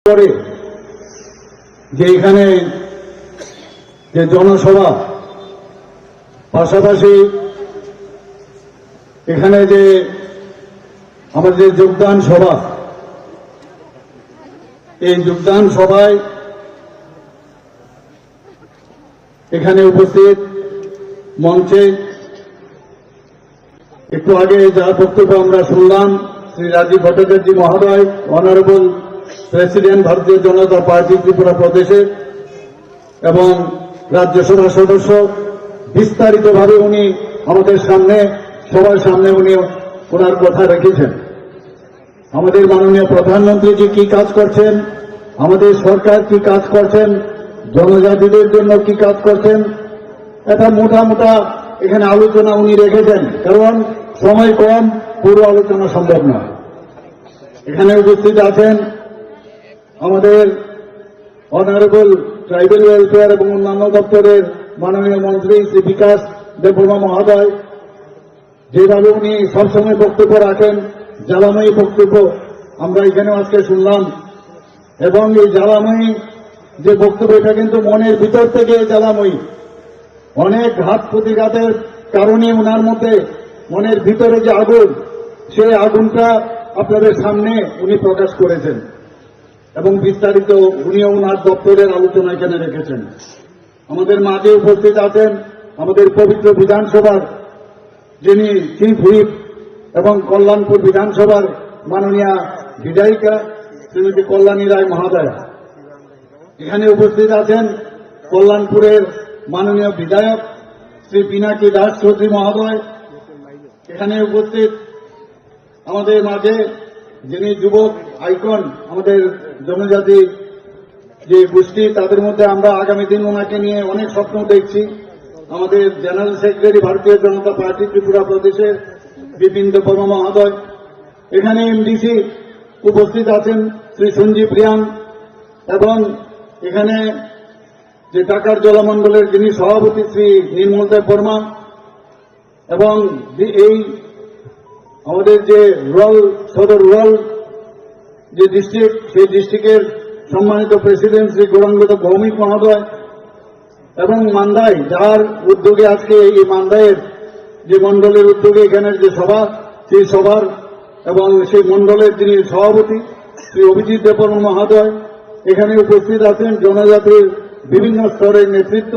করে যে এখানে যে জনসভা, পাশাপাশি এখানে যে আমাদের যোগদান সভা, এই যোগদান সভায় এখানে উপস্থিত মঞ্চে একটু আগে যার বক্তব্য আমরা শুনলাম, শ্রী রাজীব ভট্টাচার্য মহোদয়, অনারেবল প্রেসিডেন্ট ভারতীয় জনতা পার্টি ত্রিপুরা প্রদেশের এবং রাজ্যসভা সদস্য, বিস্তারিতভাবে উনি আমাদের সামনে, সবার সামনে উনি ওনার কথা রেখেছেন। আমাদের মাননীয় প্রধানমন্ত্রী যে কি কাজ করছেন, আমাদের সরকার কি কাজ করছেন, জনজাতিদের জন্য কি কাজ করছেন, এটা মোটা এখানে আলোচনা উনি রেখেছেন, কারণ সময় কম, পুরো আলোচনা সম্ভব নয়। এখানে উপস্থিত আছেন আমাদের অনারেবল ট্রাইবেল ওয়েলফেয়ার এবং অন্যান্য দপ্তরের মাননীয় মন্ত্রী শ্রী বিকাশ দেববর্মা মহোদয়, যেভাবে উনি সবসময় বক্তব্য রাখেন, জ্বালাময়ী বক্তব্য আমরা এখানে আজকে শুনলাম। এবং এই জ্বালাময়ী যে বক্তব্য, এটা কিন্তু মনের ভিতর থেকে জ্বালাময়ী। অনেক ঘাত প্রতিঘাতের কারণে ওনার মধ্যে মনের ভিতরে যে আগুন, সেই আগুনটা আপনাদের সামনে উনি প্রকাশ করেছেন এবং বিস্তারিত উনিও ওনার দপ্তরের আলোচনা এখানে রেখেছেন। আমাদের মাঝে উপস্থিত আছেন আমাদের পবিত্র বিধানসভার যিনি চিফ হুইপ এবং কল্যাণপুর বিধানসভার মাননীয়া বিধায়িকা শ্রীমতী কল্যাণী রায় মহোদয়া। এখানে উপস্থিত আছেন কল্যাণপুরের মাননীয় বিধায়ক শ্রী পিনাকি দাস চৌধুরী মহোদয়। এখানে উপস্থিত আমাদের মাঝে যিনি যুবক আইকন, আমাদের জনজাতি যে গোষ্ঠী, তাদের মধ্যে আমরা আগামী দিন ওনাকে নিয়ে অনেক স্বপ্ন দেখছি, আমাদের জেনারেল সেক্রেটারি ভারতীয় জনতা পার্টি ত্রিপুরা প্রদেশের বিপিন দেববর্মা মহোদয়। এখানে এমডিসি উপস্থিত আছেন শ্রী সঞ্জীব রিয়াং, এবং এখানে যে টাকার জলমণ্ডলের যিনি সভাপতি শ্রী নির্মল দেব বর্মা, এবং এই আমাদের যে সদর রুরাল যে ডিস্ট্রিক্ট, সেই ডিস্ট্রিক্টের সম্মানিত প্রেসিডেন্ট শ্রী গৌরাঙ্গ ভৌমিক মহোদয়, এবং মান্দাই, যার উদ্যোগে আজকে এই মান্দাইয়ের যে মণ্ডলের উদ্যোগে এখানের যে সভা, সেই সভার এবং সেই মণ্ডলের যিনি সভাপতি শ্রী অভিজিৎ দেববর্মা মহোদয়। এখানে উপস্থিত আছেন জনজাতির বিভিন্ন স্তরের নেতৃত্ব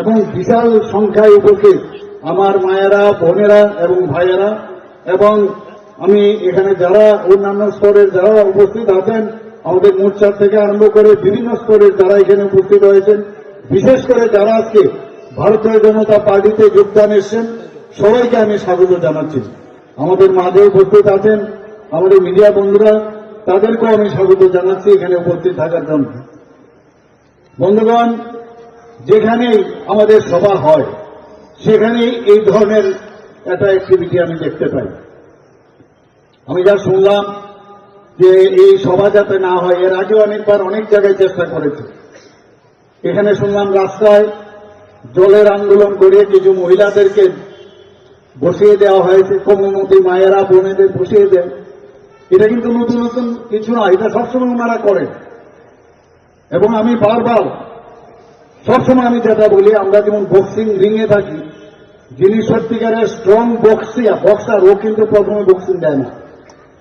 এবং বিশাল সংখ্যায় উপস্থিত আমার মায়েরা, বোনেরা এবং ভাইয়েরা, এবং আমি এখানে যারা অন্যান্য স্তরের যারা উপস্থিত আছেন, আমাদের মোর্চার থেকে আরম্ভ করে বিভিন্ন স্তরের যারা এখানে উপস্থিত হয়েছেন, বিশেষ করে যারা আজকে ভারতীয় জনতা পার্টিতে যোগদান এসেছেন, সবাইকে আমি স্বাগত জানাচ্ছি। আমাদের মাঝে উপস্থিত আছেন আমাদের মিডিয়া বন্ধুরা, তাদেরকেও আমি স্বাগত জানাচ্ছি এখানে উপস্থিত থাকার জন্য। বন্ধুগণ, যেখানেই আমাদের সভা হয় সেখানেই এই ধরনের একটা অ্যাক্টিভিটি আমি দেখতে পাই। আমি যা শুনলাম যে এই সভা যাতে না হয়, এর আগে অনেকবার অনেক জায়গায় চেষ্টা করেছে। এখানে শুনলাম রাস্তায় জলের আন্দোলন করে কিছু মহিলাদেরকে বসিয়ে দেওয়া হয়েছে, কোমলমতি মায়েরা বোনেদের বসিয়ে দেন। এটা কিন্তু নতুন নতুন কিছু না, এটা সবসময় ওনারা করেন। এবং আমি বারবার সবসময় আমি যেটা বলি, আমরা যেমন বক্সিং রিংয়ে থাকি, যিনি সত্যিকারের স্ট্রং বক্সার, ও কিন্তু প্রথমে বক্সিং দেয় না।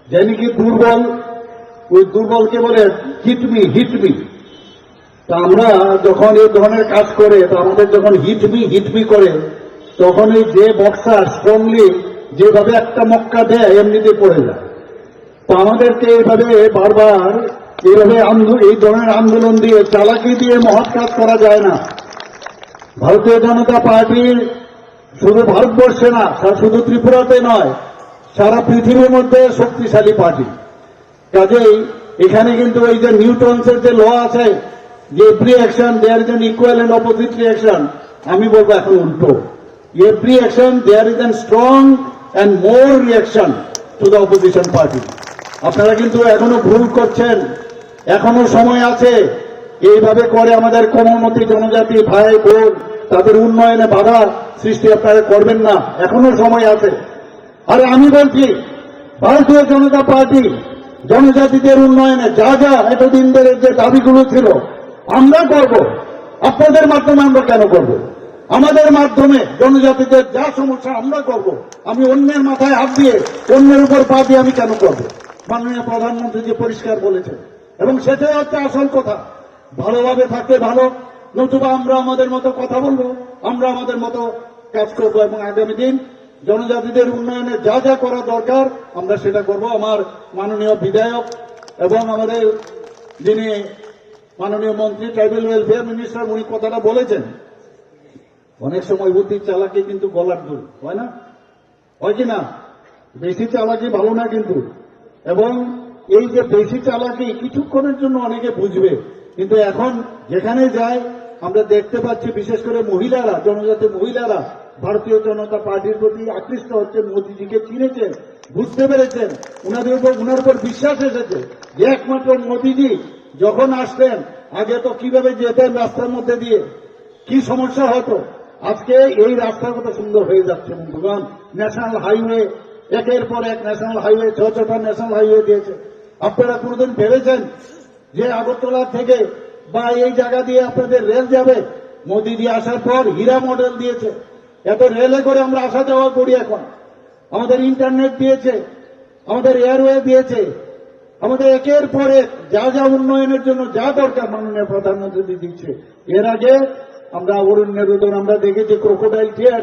যিনি কি দুর্বল, ওই দুর্বলকে বলে হিটমি। তা আমরা যখন এই ধরনের কাজ করে, তো আমাদের যখন হিটমি করে, তখন এই যে বক্সার স্ট্রংলি যেভাবে একটা মক্কা দেয়, এমনিতে পড়ে যায়। তো আমাদেরকে এইভাবে বারবার এইভাবে এই ধরনের আন্দোলন দিয়ে, চালাকি দিয়ে মহৎ কাজ করা যায় না। ভারতীয় জনতা পার্টি শুধু ভারতবর্ষে না, শুধু ত্রিপুরাতে নয়, সারা পৃথিবীর মধ্যে শক্তিশালী পার্টি। কাজেই এখানে কিন্তু এই যে নিউটনসের যে ল আছে, যে every action there is an equal and opposite reaction, আমি বলবো এখন উল্টো। Every action there is an strong and more reaction to the opposition party. আপনারা কিন্তু এখনো ভুল করছেন, এখনো সময় আছে। এইভাবে করে আমাদের কোমলমতি জনজাতি ভাই বোন, তাদের উন্নয়নে বাধা সৃষ্টি আপনারা করবেন না, এখনো সময় আছে। আরে আমি বলছি, ভারতীয় জনতা পার্টি জনজাতিদের উন্নয়নে যা যা এতদিন ধরে দাবিগুলো ছিল আমরা করব, আপনাদের মাধ্যমে আমরা কেন করব? আমাদের মাধ্যমে জনজাতিদের যা সমস্যা আমরা করব, আমি অন্যের মাথায় হাত দিয়ে অন্যের উপর পা দিয়ে আমি কেন করব? মাননীয় প্রধানমন্ত্রী যে পরিষ্কার বলেছেন, এবং সেটাই হচ্ছে আসল কথা। ভালোভাবে থাকতে ভালো, নতুবা আমরা আমাদের মতো কথা বলবো, আমরা আমাদের মতো কাজ করব, এবং আগামী দিন জনজাতিদের উন্নয়নে যা যা করা দরকার আমরা সেটা করব। আমার মাননীয় বিধায়ক এবং আমাদের যিনি মাননীয় মন্ত্রী ট্রাইবাল ওয়েলফেয়ার মিনিস্টার, উনি কথাটা বলেছেন, অনেক সময় বুদ্ধির চালাকি কিন্তু গলার দূর হয় না, হয় কি না? বেশি চালাকি ভালো না কিন্তু। এবং এই যে বেশি চালাকি কিছুক্ষণের জন্য অনেকে বুঝবে, কিন্তু এখন যেখানে যায় আমরা দেখতে পাচ্ছি, বিশেষ করে মহিলারা, জনজাতি মহিলারা ভারতীয় জনতা পার্টির প্রতি আকৃষ্ট হচ্ছেন, মোদীজিকে চিনেছেন, বুঝতে পেরেছেন, উনার উপর বিশ্বাস এসেছে যে একমাত্র মোদীজি যখন আসতেন আগে তো কিভাবে যেতেন রাস্তার মধ্যে দিয়ে, কি সমস্যা হতো। আজকে এই রাস্তা কত সুন্দর হয়ে যাচ্ছে বন্ধুগণ। ন্যাশনাল হাইওয়ে, একের পর এক ন্যাশনাল হাইওয়ে, ছটা ন্যাশনাল হাইওয়ে দিয়েছে। আপনারা কোনোদিন ভেবেছেন যে আগরতলা থেকে বা এই জায়গা দিয়ে আপনাদের রেল যাবে? মোদীজি আসার পর হীরা মডেল দিয়েছে, এত রেলে করে আমরা আসা যাওয়া করি। এখন আমাদের ইন্টারনেট দিয়েছে, আমাদের এয়ারওয়ে দিয়েছে, আমাদের একের পর এক যা যা উন্নয়নের জন্য যা দরকার মাননীয় প্রধানমন্ত্রী দিচ্ছে। এর আগে আমরা অরণ্যের রোদন আমরা দেখেছি, ক্রোকোডাইল টিয়ার।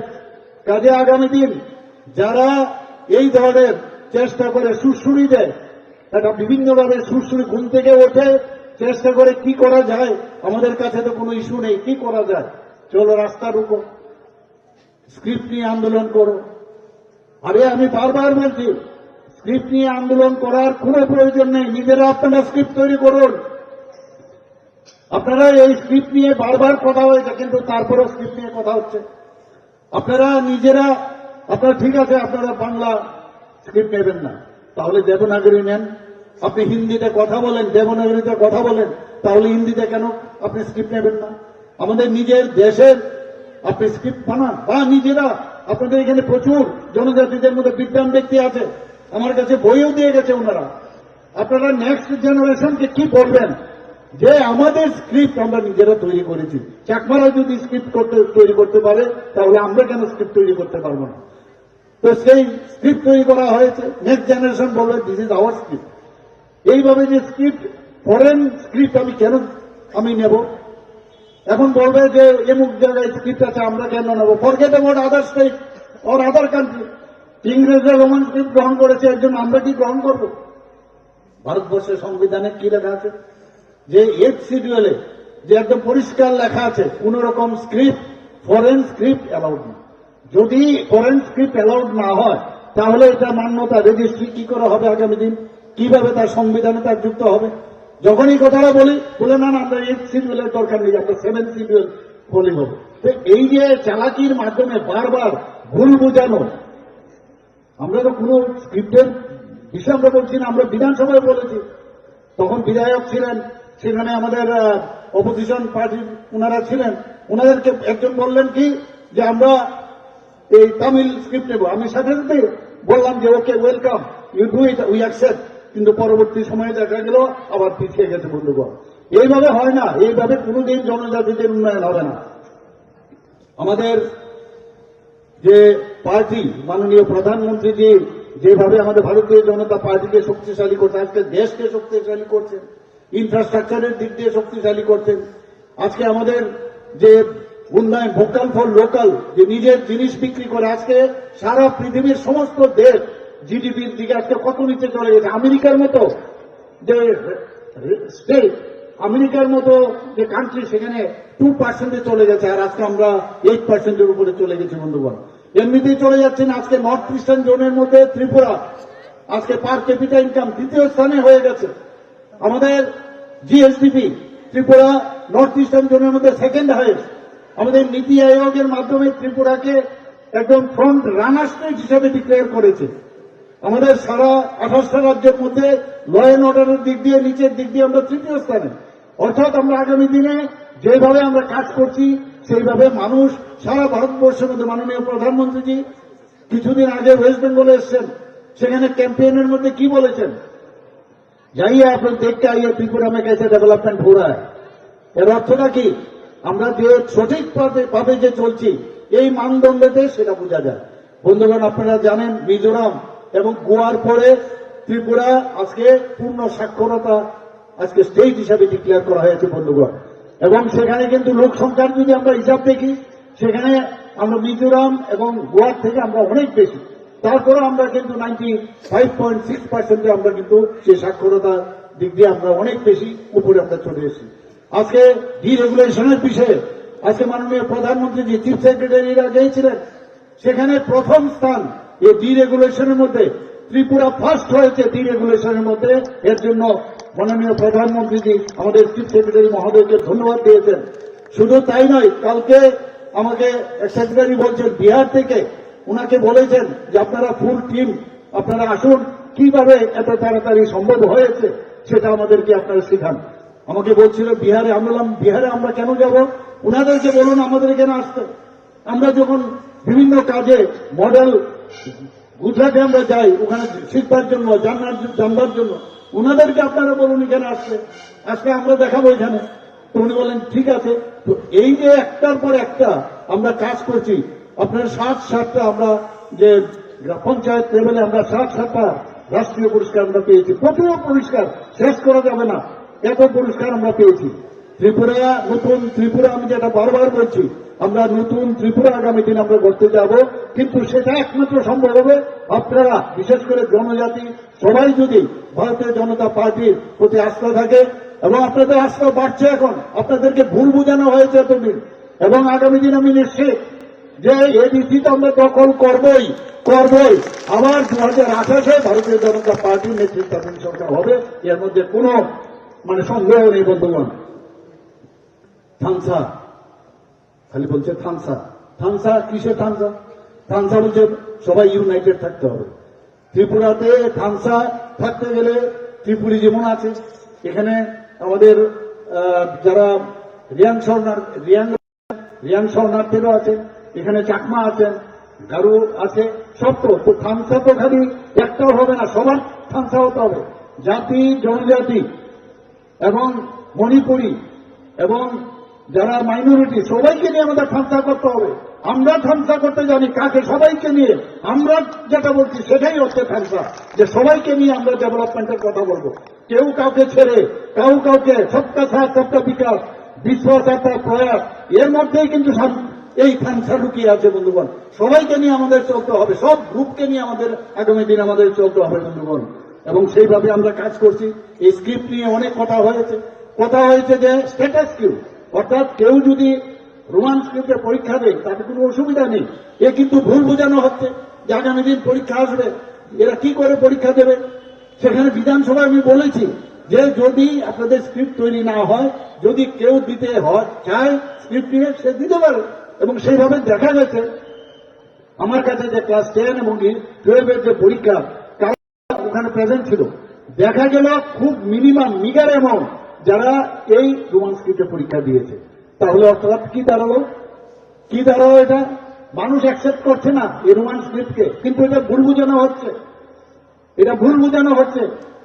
কাজে আগামী দিন যারা এই ধরনের চেষ্টা করে সুরসুরি দেয়, এটা বিভিন্নভাবে সুরসুরি ঘুম থেকে ওঠে, চেষ্টা করে কি করা যায়, আমাদের কাছে তো কোনো ইস্যু নেই, কি করা যায়, চলো রাস্তা রুকো, স্ক্রিপ্ট নিয়ে আন্দোলন করো। আরে আমি বারবার বলছি, স্ক্রিপ্ট নিয়ে আন্দোলন করার কোনো প্রয়োজন নেই, নিজেরা আপনারা স্ক্রিপ্ট তৈরি করুন। আপনারা এই স্ক্রিপ্ট নিয়ে বারবার কথা হয়েছে, কিন্তু তারপরেও স্ক্রিপ্ট নিয়ে কথা হচ্ছে। আপনারা নিজেরা, আপনারা ঠিক আছে আপনারা বাংলা স্ক্রিপ্ট নেবেন না, তাহলে দেবনাগরী নেন। আপনি হিন্দিতে কথা বলেন, দেবনাগরীতে কথা বলেন, তাহলে হিন্দিতে কেন আপনি স্ক্রিপ্ট নেবেন না? আমাদের নিজের দেশের আপনি স্ক্রিপ্ট বানান, বা নিজেরা, আপনাদের এখানে প্রচুর জনজাতিদের মধ্যে বিদ্বান ব্যক্তি আছে, আমার কাছে বইও দিয়ে গেছে ওনারা। আপনারা নেক্সট জেনারেশনকে কি বলবেন যে আমাদের স্ক্রিপ্ট আমরা নিজেরা তৈরি করেছি, চাকমারা যদি স্ক্রিপ্ট তৈরি করতে পারে তাহলে আমরা কেন স্ক্রিপ্ট তৈরি করতে পারবো না? তো সেই স্ক্রিপ্ট তৈরি করা হয়েছে, নেক্সট জেনারেশন বলবে দিস ইজ আওয়ার স্ক্রিপ্ট। এইভাবে যে স্ক্রিপ্ট, ফরেন স্ক্রিপ্ট আমি কেন আমি নেব? এখন বলবে যে এমুক জায়গায় স্ক্রিপ্ট আছে আমরা কেন নেব? Forget about other state or other country. ইংরেজরা রোমান স্ক্রিপ্ট গ্রহণ করেছে, এর জন্য আমরা কি গ্রহণ করব? ভারতবর্ষের সংবিধানে কি লেখা আছে যে 8th শিডিউলে যে একদম পরিষ্কার লেখা আছে, কোন রকম স্ক্রিপ্ট, ফরেন স্ক্রিপ্ট অ্যালাউড না। যদি ফরেন স্ক্রিপ্ট অ্যালাউড না হয় তাহলে এটা মান্যতা রেজিস্ট্রি কি করে হবে আগামী দিন? কিভাবে তার সংবিধানে তার যুক্ত হবে? যখন এই কথাটা বলে না আমরা 8th শিডিউলের দরকার নেই, আমরা 7th শিডিউল বলি হবে। তো এই যে চালাকির মাধ্যমে বারবার ভুল বোঝানো, আমরা তো কোনো স্ক্রিপ্টের বিষয় আমরা বলছি না, আমরা বিধানসভায় বলেছি, তখন বিধায়ক ছিলেন, সেখানে আমাদের অপোজিশন পার্টির ওনারা ছিলেন, ওনাদেরকে একজন বললেন কি যে আমরা এই তামিল স্ক্রিপ্ট নেব। আমি সাথে সাথে বললাম যে okay, welcome, you do it, we accept. কিন্তু পরবর্তী সময়ে দেখা গেল আবার পিছিয়ে গেছে বন্ধুগণ। এইভাবে হয় না, এইভাবে কোনোদিন জনজাতিদের উন্নয়ন হবে না। আমাদের যে পার্টি, মাননীয় প্রধানমন্ত্রীজি যেভাবে আমাদের ভারতীয় জনতা পার্টিকে শক্তিশালী করছে, আজকে দেশকে শক্তিশালী করছেন, ইনফ্রাস্ট্রাকচারের দিক দিয়ে শক্তিশালী করছেন। আজকে আমাদের যে উন্নয়ন, ভোকাল ফর লোকাল, যে নিজের জিনিস বিক্রি করে, আজকে সারা পৃথিবীর সমস্ত দেশ জিডিপির দিকে আজকে কত নিচে চলে গেছে। আমেরিকার মতো যে স্টেট, আমেরিকার মতো যে কান্ট্রি, সেখানে 2% চলে গেছে, আর আজকে আমরা 8% উপরে চলে গেছি বন্ধুগণ। এমনিতেই চলে যাচ্ছেন। আজকে নর্থ ইস্টার্ন জোনের মধ্যে ত্রিপুরা আজকে পার ক্যাপিটা ইনকাম 3য় স্থানে হয়ে গেছে। আমাদের জিএসডিপি ত্রিপুরা নর্থ ইস্টার্ন জোনের মধ্যে 2nd হাইয়েস্ট। আমাদের নীতি আয়োগের মাধ্যমে ত্রিপুরাকে একদম ফ্রন্ট রানার স্টেট হিসেবে ডিক্লেয়ার করেছে। আমাদের সারা 28টা রাজ্যের মধ্যে ল অ্যান্ড অর্ডারের দিক দিয়ে, নিচের দিক দিয়ে আমরা 3য় স্থানে। অর্থাৎ আমরা আগামী দিনে যেভাবে আমরা কাজ করছি সেইভাবে মানুষ সারা ভারতবর্ষের মধ্যে, মাননীয় প্রধানমন্ত্রীজি কিছুদিন আগে ওয়েস্ট বেঙ্গলে এসছেন, সেখানে ক্যাম্পেইনের মধ্যে কি বলেছেন जाइए आप लोग देख के आइए त्रिपुरा में कैसे डेवलपमेंट हो रहा है। এর অর্থটা কি, আমরা যে সঠিক পথে যে চলছি এই মানদণ্ডতে সেটা বোঝা যায়। বন্ধুগণ, আপনারা জানেন মিজোরাম এবং গোয়ার পরে ত্রিপুরা আজকে পূর্ণ সাক্ষরতা আজকে স্টেট হিসাবে ডিক্লেয়ার করা হয়েছে বন্ধুগণ। এবং সেখানে কিন্তু লোক সংখ্যার যদি আমরা হিসাব দেখি সেখানে আমরা মিজোরাম এবং গোয়ার থেকে আমরা অনেক বেশি, তারপরে আমরা কিন্তু 95.6% আমরা কিন্তু সেই সাক্ষরতা দিক দিয়ে আমরা অনেক বেশি উপরে আমরা চলে এসেছি। আজকে ডিরেগুলেশনের বিষয়ে আজকে মাননীয় প্রধানমন্ত্রী যে চিফ সেক্রেটারিরা গিয়েছিলেন সেখানে প্রথম স্থান এই ডিরেগুলেশনের মধ্যে ত্রিপুরা ফার্স্ট হয়েছে ডিরেগুলেশনের মধ্যে। এর জন্য মাননীয় প্রধানমন্ত্রীজি আমাদের চিফ সেক্রেটারি মহোদয়কে ধন্যবাদ দিয়েছেন। শুধু তাই নয়, কালকে আমাকে সেক্রেটারি বলছেন বিহার থেকে উনাকে বলেছেন যে আপনারা ফুল টিম আপনারা আসুন, কিভাবে এত তাড়াতাড়ি সম্ভব হয়েছে সেটা আমাদেরকে আপনারা শেখান। আমাকে বলছিল বিহারে, আমি বললাম বিহারে আমরা কেন যাব, উনাদেরকে বলুন আমাদের এখানে আসতে। আমরা যখন বিভিন্ন কাজে মডেল গুজরাটে আমরা যাই ওখানে শিখবার জন্য জানবার জন্য, উনাদেরকে আপনারা বলুন এখানে আসতে, আজকে আমরা দেখাবো এখানে। তো উনি বলেন ঠিক আছে। তো এই যে একটার পর একটা আমরা কাজ করছি, আপনার 60-60টা আমরা যে পঞ্চায়েত লেভেলে আমরা 60-60টা রাষ্ট্রীয় পুরস্কার আমরা পেয়েছি। প্রচুর পুরস্কার, শেষ করা যাবে না, এত পুরস্কার আমরা পেয়েছি। ত্রিপুরা, নতুন ত্রিপুরা, আমি যেটা বারবার বলছি, আমরা নতুন ত্রিপুরা আগামী দিন আমরা করতে যাব, কিন্তু সেটা একমাত্র সম্ভব হবে আপনারা, বিশেষ করে জনজাতি সবাই যদি ভারতীয় জনতা পার্টির প্রতি আস্থা থাকে। এবং আপনাদের আস্থা বাড়ছে এখন, আপনাদেরকে ভুল বোঝানো হয়েছে এতদিন। এবং আগামী দিন আমি নিশ্চিত যে এডিসি তো আমরা দখল করবই। আবার 2028-এ ভারতীয় জনতা পার্টির নেতৃত্বাধীন সরকার হবে, এর মধ্যে কোনো সন্দেহ নেই বন্ধুগণ। থানসা খালি বলছে থানসা কিসে থানসা বলছে সবাই ইউনাইটেড থাকতে হবে। ত্রিপুরাতে থানসা থাকতে গেলে ত্রিপুরি যেমন আছে, এখানে আমাদের যারা রিয়াং শরণার্থীরও আছে, এখানে চাকমা আছেন, গারু আছে, সব তো থানসা তো খালি একটাও হবে না, সবার থানসা হতে হবে। জাতি, জনজাতি এবং মণিপুরি এবং যারা মাইনরিটি সবাইকে নিয়ে আমাদের থানসা করতে হবে। আমরা থানসা করতে জানি কাকে, সবাইকে নিয়ে। আমরা যেটা বলছি সেটাই হচ্ছে থানসা, যে সবাইকে নিয়ে আমরা ডেভেলপমেন্টের কথা বলবো। কেউ কাউকে ছেড়ে কাউকে সবকা সাথ সবকা বিকাশ, বিশ্বাস একটা প্রয়াস, এর মধ্যেই কিন্তু এই থানসা লুকিয়ে আছে বন্ধুগণ। সবাইকে নিয়ে আমাদের চলতে হবে, সব গ্রুপকে নিয়ে আমাদের আগামী দিন আমাদের চলতে হবে বন্ধুগণ। এবং সেইভাবে আমরা কাজ করছি। এই স্ক্রিপ্ট নিয়ে অনেক কথা হয়েছে যে স্ট্যাটাস কিউ, অর্থাৎ কেউ যদি রোমান স্ক্রিপ্টে পরীক্ষা দেয় তাতে কোনো অসুবিধা নেই। এ কিন্তু ভুল বোঝানো হচ্ছে যে আগামী দিন পরীক্ষা আসবে, এরা কি করে পরীক্ষা দেবে। সেখানে বিধানসভায় আমি বলেছি যে যদি আপনাদের স্ক্রিপ্ট তৈরি না হয়, যদি কেউ দিতে চায় স্ক্রিপ্ট নিয়ে সে দিতে পারে। এবং সেইভাবে দেখা গেছে আমার কাছে যে ক্লাস 10 এবং 12-এর যে পরীক্ষা ওখানে প্রেজেন্ট ছিল, দেখা গেল খুব মিনিমাম মিগার অ্যামাউন্ট যারা এই রোমান স্ক্রিপ্টে পরীক্ষা দিয়েছে। তাহলে অর্থাৎ কি দাঁড়ালো এটা মানুষ অ্যাকসেপ্ট করছে না এই রোমান স্ক্রিপ্টকে, কিন্তু এটা ভুল বোঝানো হচ্ছে।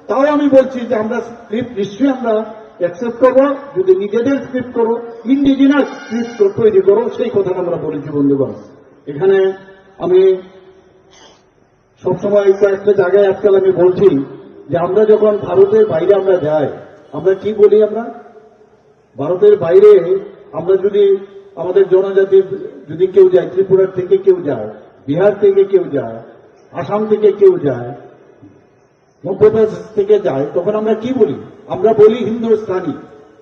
তাও আমি বলছি যে আমরা স্ক্রিপ্ট নিশ্চয়ই আমরা অ্যাকসেপ্ট করবো, যদি নিজেদের স্ক্রিপ্ট করো, ইন্ডিজিনাস স্ক্রিপ্ট তৈরি করো, সেই কথাটা আমরা বলেছি বন্ধুগণ। এখানে আমি সবসময় কয়েকটা জায়গায় আজকাল আমি বলছি যে আমরা যখন ভারতের বাইরে আমরা যাই, আমরা কি বলি, আমরা ভারতের বাইরে আমরা যদি আমাদের জনজাতি যদি কেউ যায়, ত্রিপুরার থেকে কেউ যায়, বিহার থেকে কেউ যায়, আসাম থেকে কেউ যায়, মধ্যপ্রদেশ থেকে যায়, তখন আমরা কি বলি, আমরা বলি হিন্দুস্তানি।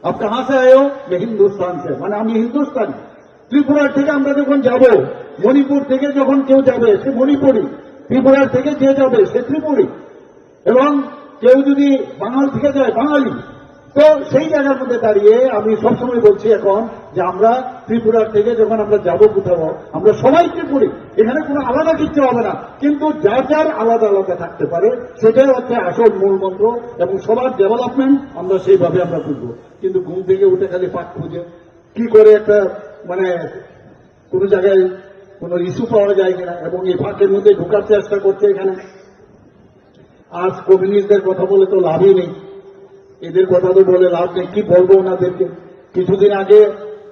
আপ কাহা সে আয়ে হো? मैं हिंदुस्तान से, মানে আমি হিন্দুস্তানি। ত্রিপুরার থেকে আমরা যখন যাব, মণিপুর থেকে যখন কেউ যাবে সে মণিপুরি, ত্রিপুরার থেকে যে যাবে সে ত্রিপুরি, এবং কেউ যদি বাঙাল থেকে যায় বাঙালি। তো সেই জায়গার মধ্যে দাঁড়িয়ে আমি সবসময় বলছি এখন যে আমরা ত্রিপুরার থেকে যখন আমরা যাব কোথাও, আমরা সবাই ত্রিপুরি, এখানে কোনো আলাদা কিছু হবে না, কিন্তু যার আলাদা আলাদা থাকতে পারে সেটাই হচ্ছে আসল মূল মন্ত্র। এবং সবার ডেভেলপমেন্ট আমরা সেইভাবে আমরা বুঝবো। কিন্তু ঘুম থেকে উঠে খালি পাক খুঁজে কি করে একটা কোনো জায়গায় কোনো ইস্যু পাওয়া যায় কিনা, এবং এই ফাঁকের মধ্যে ঢোকার চেষ্টা করছে এখানে। আজ কমিউনিস্টদের কথা বলে তো লাভই নেই, এদের কথা তো বলে লাভ নেই, কি বলবো ওনাদেরকে। কিছুদিন আগে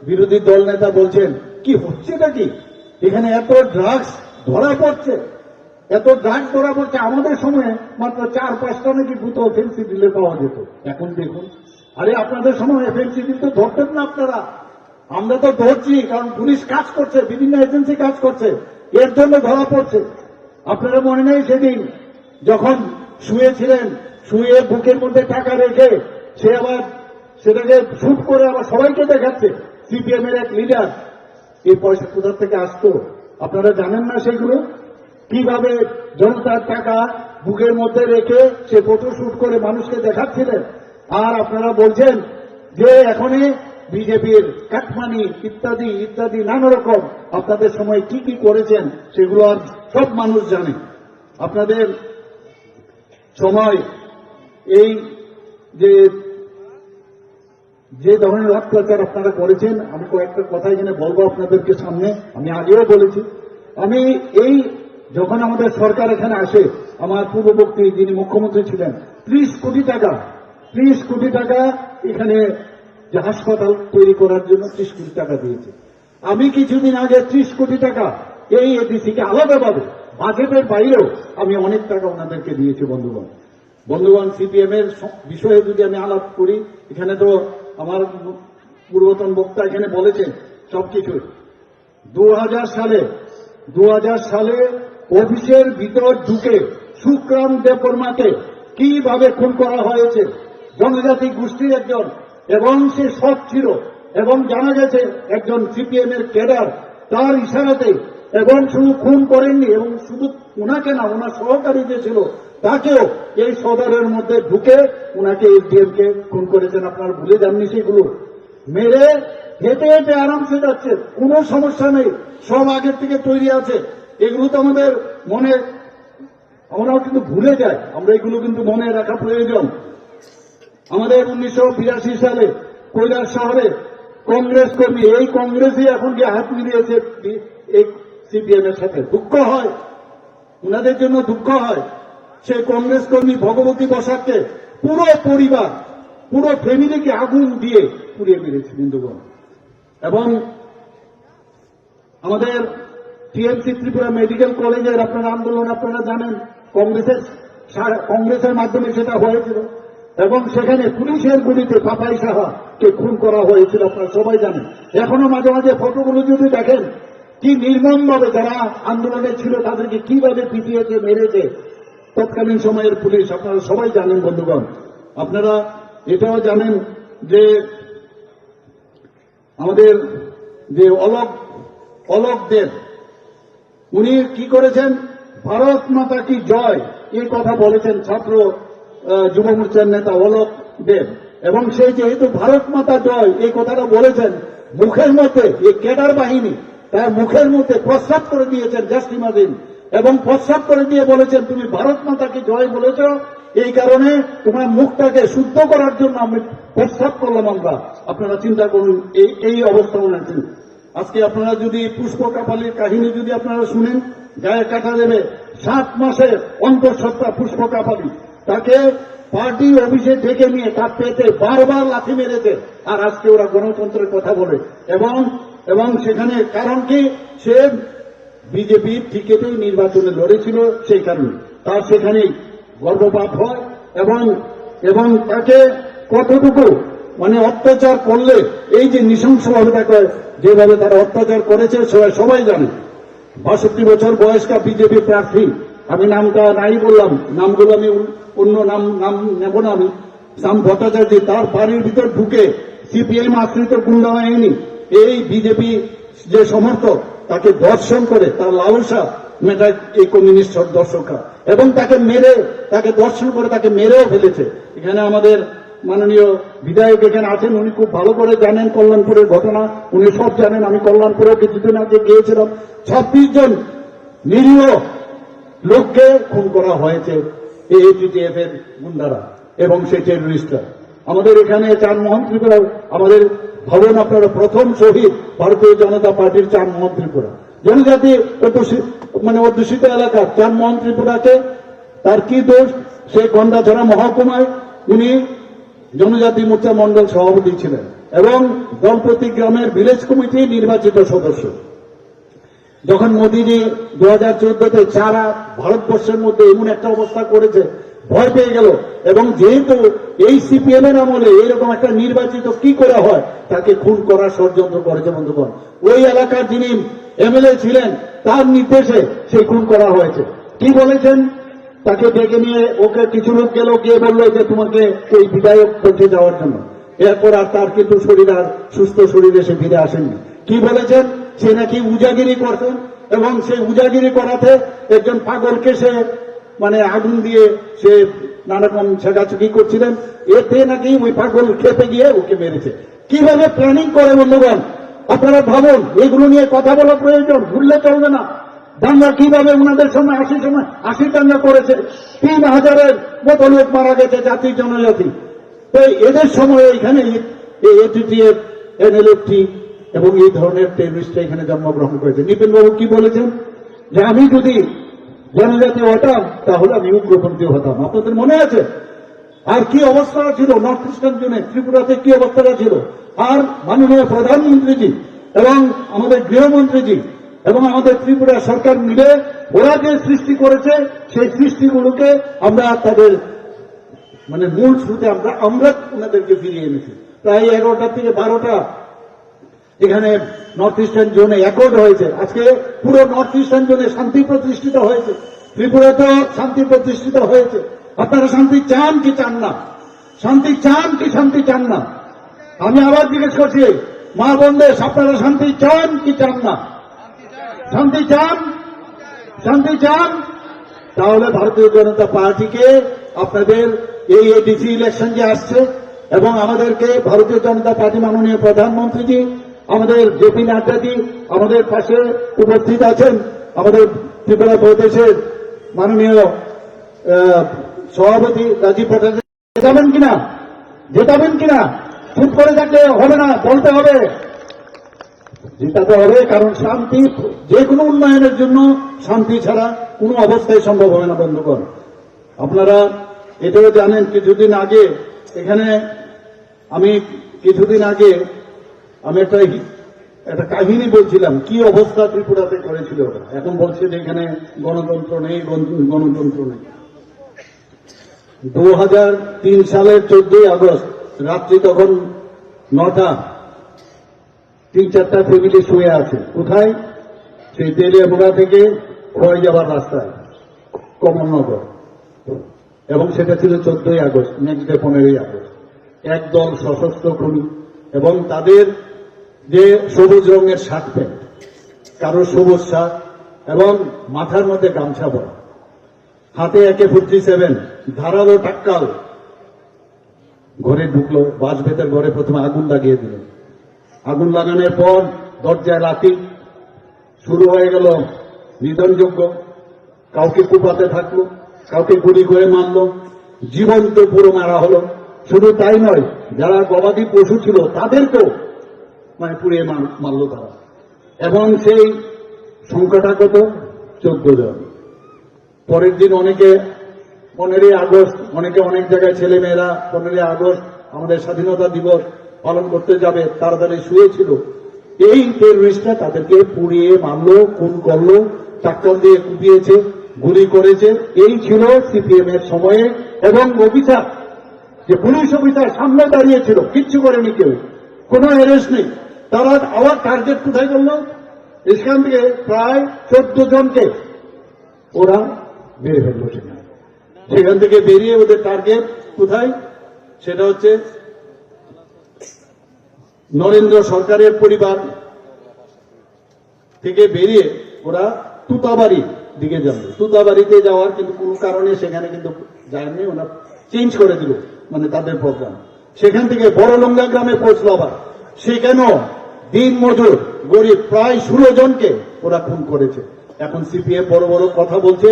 বিরোধী দল নেতা বলছেন কি হচ্ছেটা কি, এখানে এত ড্রাগস ধরা পড়ছে, এত ড্রাগস ধরা পড়ছে। আমাদের সময়ে মাত্র 4-5টা নাকি বোতল ফেন্সিডিলের পাওয়া যেত, এখন দেখুন। আরে আপনাদের সময় ফেন্সিডিল তো ধরতেন না আপনারা, আমরা তো ধরছি, কারণ পুলিশ কাজ করছে, বিভিন্ন এজেন্সি কাজ করছে, এর জন্য ধরা পড়ছে। আপনারা মনে নেই সেদিন যখন শুয়েছিলেন, শুয়ে বুকের মধ্যে টাকা রেখে সে আবার সেটাকে শুট করে আবার সবাইকে দেখাচ্ছে, সিপিএম এর এক লিডার। এই পয়সা কোথা থেকে আসতো আপনারা জানেন না? সেগুলো কিভাবে জনতার টাকা বুকের মধ্যে রেখে সে ফটো শুট করে মানুষকে দেখাচ্ছিলেন। আর আপনারা বলছেন যে এখনই বিজেপির কাটমানি ইত্যাদি ইত্যাদি নানা রকম আপনাদের সময় কি কি করেছেন সেগুলো আর সব মানুষ জানে। আপনাদের সময় এই যে ধরনের অত্যাচার আপনারা করেছেন, আমি কয়েকটা কথা এখানে বলবো আপনাদেরকে সামনে, আমি আগেও বলেছি। আমি এই যখন আমাদের সরকার এখানে আসে, আমার পূর্ববর্তী যিনি মুখ্যমন্ত্রী ছিলেন 30 কোটি টাকা এখানে যে হাসপাতাল তৈরি করার জন্য 30 কোটি টাকা দিয়েছে। আমি কিছুদিন আগে 30 কোটি টাকা এই এডিসিকে আলাদাভাবে বাজেটের বাইরেও আমি অনেক টাকা ওনাদেরকে দিয়েছি। বন্ধুগণ, সিপিএম এর বিষয়ে যদি আমি আলাপ করি, এখানে তো আমার পূর্বতন বক্তা এখানে বলেছেন সবকিছু। 2000 সালে অফিসের ভিতর ঢুকে সুখরাম দেববর্মাকে কিভাবে খুন করা হয়েছে, জনজাতি গোষ্ঠীর একজন, এবং সে সৎ ছিল, এবং জানা গেছে একজন সিপিএম এর ক্যাডার, তার ইশারাতে, এবং শুধু খুন করেননি, এবং শুধু ওনাকে না, ওনার সহকারী যে ছিল তাকেও এই সদরের মধ্যে ঢুকে ওনাকে এসডিএম কে খুন করেছেন। আপনারা ভুলে যাননি সেগুলো? মেরে হেঁটে হেঁটে আরামসে যাচ্ছে, কোনো সমস্যা নেই, সব আগের থেকে তৈরি আছে। এগুলো তো আমাদের মনে, আমরাও কিন্তু ভুলে যাই, আমরা এগুলো কিন্তু মনে রাখা প্রয়োজন। আমাদের 1982 সালে কৈলাস শহরে কংগ্রেস কর্মী, এই কংগ্রেসই এখন গিয়ে হাত মিলিয়েছে এই সিপিএম এর সাথে। দুঃখ হয়, ওনাদের জন্য দুঃখ হয়। সেই কংগ্রেস কর্মী ভগবতী বসাককে পুরো পরিবার, পুরো ফ্যামিলিকে আগুন দিয়ে পুড়িয়ে মেরেছে বন্ধুগণ। এবং আমাদের টিএমসি ত্রিপুরা মেডিকেল কলেজের আপনার আন্দোলন আপনারা জানেন, কংগ্রেসের মাধ্যমে সেটা হয়েছিল, এবং সেখানে পুলিশের গুলিতে পাপাই সাহাকে খুন করা হয়েছিল, আপনারা সবাই জানেন। এখনো মাঝে মাঝে ফটোগুলো যদি দেখেন, কি নির্মমভাবে যারা আন্দোলনে ছিল তাদেরকে কিভাবে পিটিয়েছে, মেরেছে তৎকালীন সময়ের পুলিশ, আপনারা সবাই জানেন বন্ধুগণ। আপনারা এটাও জানেন যে আমাদের যে অলোক দেব, উনি কি করেছেন, ভারত মাতা কি জয় এই কথা বলেছেন ছাত্র যুব মোর্চার নেতা অলোক দেব। এবং সেই যেহেতু ভারত মাতা জয় এই কথাটা বলেছেন, মুখের মধ্যে এই ক্যাডার বাহিনী তার মুখের মধ্যে প্রস্রাব করে দিয়েছেন জাস্টিমাদিন, এবং প্রস্রাব করে দিয়ে বলেছেন তুমি ভারত মাতাকে জয় বলেছ, এই কারণে তোমার মুখটাকে শুদ্ধ করার জন্য আমি প্রস্রাব করলাম আমরা। আপনারা চিন্তা করুন এই অবস্থা আছে। আজকে আপনারা যদি পুষ্প কাপালির কাহিনী যদি আপনারা শুনেন, গায়ে কাটা দেবে, 7 মাসের অন্তঃসত্ত্বা পুষ্প কাপালি, তাকে পার্টি অফিসে ডেকে নিয়ে তার পেটে বারবার লাথি মেরেছে। আর আজকে ওরা গণতন্ত্রের কথা বলে, এবং সেখানে কারণ কি, সে বিজেপির টিকেটেই নির্বাচনে লড়েছিল, সেই কারণে তার সেখানেই গর্ভপাত হয়। এবং তাকে কতটুকু মানে অত্যাচার করলে, এই যে নৃশংসভাবে তাকে যেভাবে তারা অত্যাচার করেছে সবাই জানে। 62 বছর বয়স্কা বিজেপি প্রার্থী, আমি নামটা নাই বললাম, নামগুলো আমি অন্য নাম নেব না, আমি শ্যাম ভট্টাচার্য, তার বাড়ির ভিতর ঢুকে সিপিএম আশ্রিত গুন্ডা বাহিনী, এই বিজেপি যে সমর্থক, তাকে ধর্ষণ করে তার লালসা মেটায় এই কমিউনিস্ট দর্শকরা, এবং তাকে ধর্ষণ করে তাকে মেরেও ফেলেছে। এখানে আমাদের মাননীয় বিধায়ক এখানে আছেন, উনি খুব ভালো করে জানেন কল্যাণপুরের ঘটনা, উনি সব জানেন। আমি কল্যাণপুরে কিছুদিন আগে গিয়েছিলাম, 26 জন নিরীহ লোককে খুন করা হয়েছে এই এটিটিএফ এর গুন্ডারা এবং সেই টেররিস্টরা। আমাদের এখানে চানমোহন ত্রিপুরা, আমাদের ভবন আপনারা প্রথম শহীদ ভারতীয় জনতা পার্টির চানমোহন ত্রিপুরা, জনজাতি মানে অধ্যুষিত এলাকার চানমোহন ত্রিপুরাকে, তার কি দোষ, সেই গন্ডাছড়া মহকুমায় উনি জনজাতি মোর্চা মন্ডল সভাপতি ছিলেন এবং দলপতি গ্রামের ভিলেজ কমিটি নির্বাচিত সদস্য। যখন মোদীজি 2014-তে সারা ভারতবর্ষের মধ্যে এমন একটা অবস্থা করেছে, ভয় পেয়ে গেল, এবং যেহেতু এই সিপিএম এর আমলে এরকম একটা নির্বাচিত কি করে হয়, তাকে খুন করার ষড়যন্ত্র করেছে বন্ধুগণ। ওই এলাকার যিনি এমএলএ ছিলেন তার নির্দেশে সেই খুন করা হয়েছে। কি বলেছেন, তাকে ডেকে নিয়ে ওকে কিছু লোক গেল, গিয়ে বললো যে তোমাকে ওই বিধায়ক পৌঁছে যাওয়ার জন্য। এরপর আর তার কিন্তু শরীর আর সুস্থ শরীরে সে ফিরে আসেননি। কি বলেছেন, সে নাকি উজাগিরি করতেন এবং সেই উজাগিরি করাতে একজন পাগলকে সে মানে আগুন দিয়ে সে নানারকম ছেঁকাছুকি করছিলেন, এতে নাকি ওই পাগল খেপে গিয়ে ওকে মেরেছে। কিভাবে প্ল্যানিং করে বন্ধুগণ, আপনারা ভাবুন, এগুলো নিয়ে কথা বলা প্রয়োজন, ভুললে চলবে না। দাঙ্গা কিভাবে ওনাদের সময় 80 দাঙ্গা করেছে, 3000-এর মতো লোক মারা গেছে জাতি জনজাতি। তো এদের সময় এখানে এটিটিএফ, এনএলএফটি এবং এই ধরনের টেররিস্ট এখানে জন্মগ্রহণ করেছে। নিপিনবাবু কি বলেছেন, যে আমি যদি জনজাতি হতাম তাহলে আমি উগ্রপন্থী হতাম। আপনাদের মনে আছে? আর কি অবস্থা ছিল নর্থ ইস্টার্ন জোনে, ত্রিপুরাতে কি অবস্থাটা ছিল। আর মাননীয় প্রধানমন্ত্রীজি এবং আমাদের গৃহমন্ত্রীজি এবং আমাদের ত্রিপুরা সরকার মিলে ওরা যে সৃষ্টি করেছে, সেই সৃষ্টিগুলোকে আমরা তাদের মানে মূল স্রোতে আমরা ওনাদেরকে ফিরিয়ে এনেছি। প্রায় 11টা থেকে 12টা এখানে নর্থ ইস্টার্ন জোনে অ্যাকর্ড হয়েছে। আজকে পুরো নর্থ ইস্টার্ন জোনে শান্তি প্রতিষ্ঠিত হয়েছে, ত্রিপুরাতেও শান্তি প্রতিষ্ঠিত হয়েছে। আপনারা শান্তি চান কি চান না? শান্তি চান কি শান্তি চান না? আমি আবার জিজ্ঞেস করছি, মা বোনদের, আপনারা শান্তি চান কি চান না? শান্তি চান? শান্তি চান? তাহলে ভারতীয় জনতা পার্টিকে আপনাদের এই এডিসি ইলেকশন যে আসছে এবং আমাদেরকে ভারতীয় জনতা পার্টি মাননীয় প্রধানমন্ত্রীজি, আমাদের জেপি নাড্ডাজি আমাদের পাশে উপস্থিত আছেন, আমাদের ত্রিপুরা প্রদেশের মাননীয় সভাপতি রাজীব ভট্টাচার্য, জেতাবেন কিনা? জেতাবেন কিনা? চুপ করে থাকলে হবে না, বলতে হবে, জেতাতে হবে। কারণ শান্তি, যে কোনো উন্নয়নের জন্য শান্তি ছাড়া কোনো অবস্থায় সম্ভব হবে না বন্ধুগণ। আপনারা এটাও জানেন, কিছুদিন আগে এখানে আমি একটা কাহিনী বলছিলাম, কি অবস্থা ত্রিপুরাতে করেছিল। এখন বলছে যে এখানে গণতন্ত্র নেই, গণতন্ত্র নেই। 2003 সালের 14ই আগস্ট রাত্রি তখন 9টা, 3-4টা ফ্যামিলি শুয়ে আছে। কোথায়? সেই তেলিয়ামুড়া থেকে খোয়াই যাবার রাস্তায়, কমলনগর। এবং সেটা ছিল 14ই আগস্ট, নেক্সট ডে 15ই আগস্ট। একদল সশস্ত্র কর্মী এবং তাদের যে সবুজ রঙের শার্ট প্যান্ট, কারো সবুজ শার্ট এবং মাথার মধ্যে গামছা পরা, হাতে AK-47, ধারালো টাক্কাল, ঘরে ঢুকলো, বাসভেতের ঘরে প্রথমে আগুন লাগিয়ে দিল। আগুন লাগানোর পর দরজায় লাঠি, শুরু হয়ে গেল নিধনযজ্ঞ। কাউকে কুপাতে থাকলো, কাউকে গুলি করে মারলো, জীবন্ত পুরো মারা হলো। শুধু তাই নয়, যারা গবাদি পশু ছিল তাদেরকেও মানে পুড়িয়ে মারলো তারা। এবং সেই সংখ্যাটা কত? 14 জন। পরের দিন অনেকে 15ই আগস্ট, অনেকে অনেক জায়গায় ছেলেমেয়েরা 15ই আগস্ট আমাদের স্বাধীনতা দিবস পালন করতে যাবে, তাড়াতাড়ি শুয়েছিল। এই টেররিস্টরা তাদেরকে পুড়িয়ে মারলো, খুন করলো, টাক্কল দিয়ে কুপিয়েছে, গুলি করেছে। এই ছিল সিপিএম এর সময়ে। এবং অফিসার, যে পুলিশ অফিসার সামনে দাঁড়িয়েছিল, কিচ্ছু করেনি কেউ, কোনো অ্যারেস্ট নেই। তারা আবার টার্গেট কোথায় করলো? এখান থেকে প্রায় 14 জনকে ওরা বের ফেললো। সেখান থেকে বেরিয়ে ওদের টার্গেট কোথায়? সেটা হচ্ছে নরেন্দ্র সরকারের পরিবার থেকে বেরিয়ে ওরা তুতাবাড়ি দিকে যাবে। তুতাবাড়িতে যাওয়ার কিন্তু কোনো কারণে সেখানে কিন্তু যায়নি, ওরা চেঞ্জ করে দিল মানে তাদের প্রোগ্রাম। সেখান থেকে বড়লঙ্গা গ্রামে পৌঁছলো আবার। সেখানেও দিন মজুর গরিব প্রায় 16 জনকে ওরা খুন করেছে। এখন সিপিএম বড় বড় কথা বলছে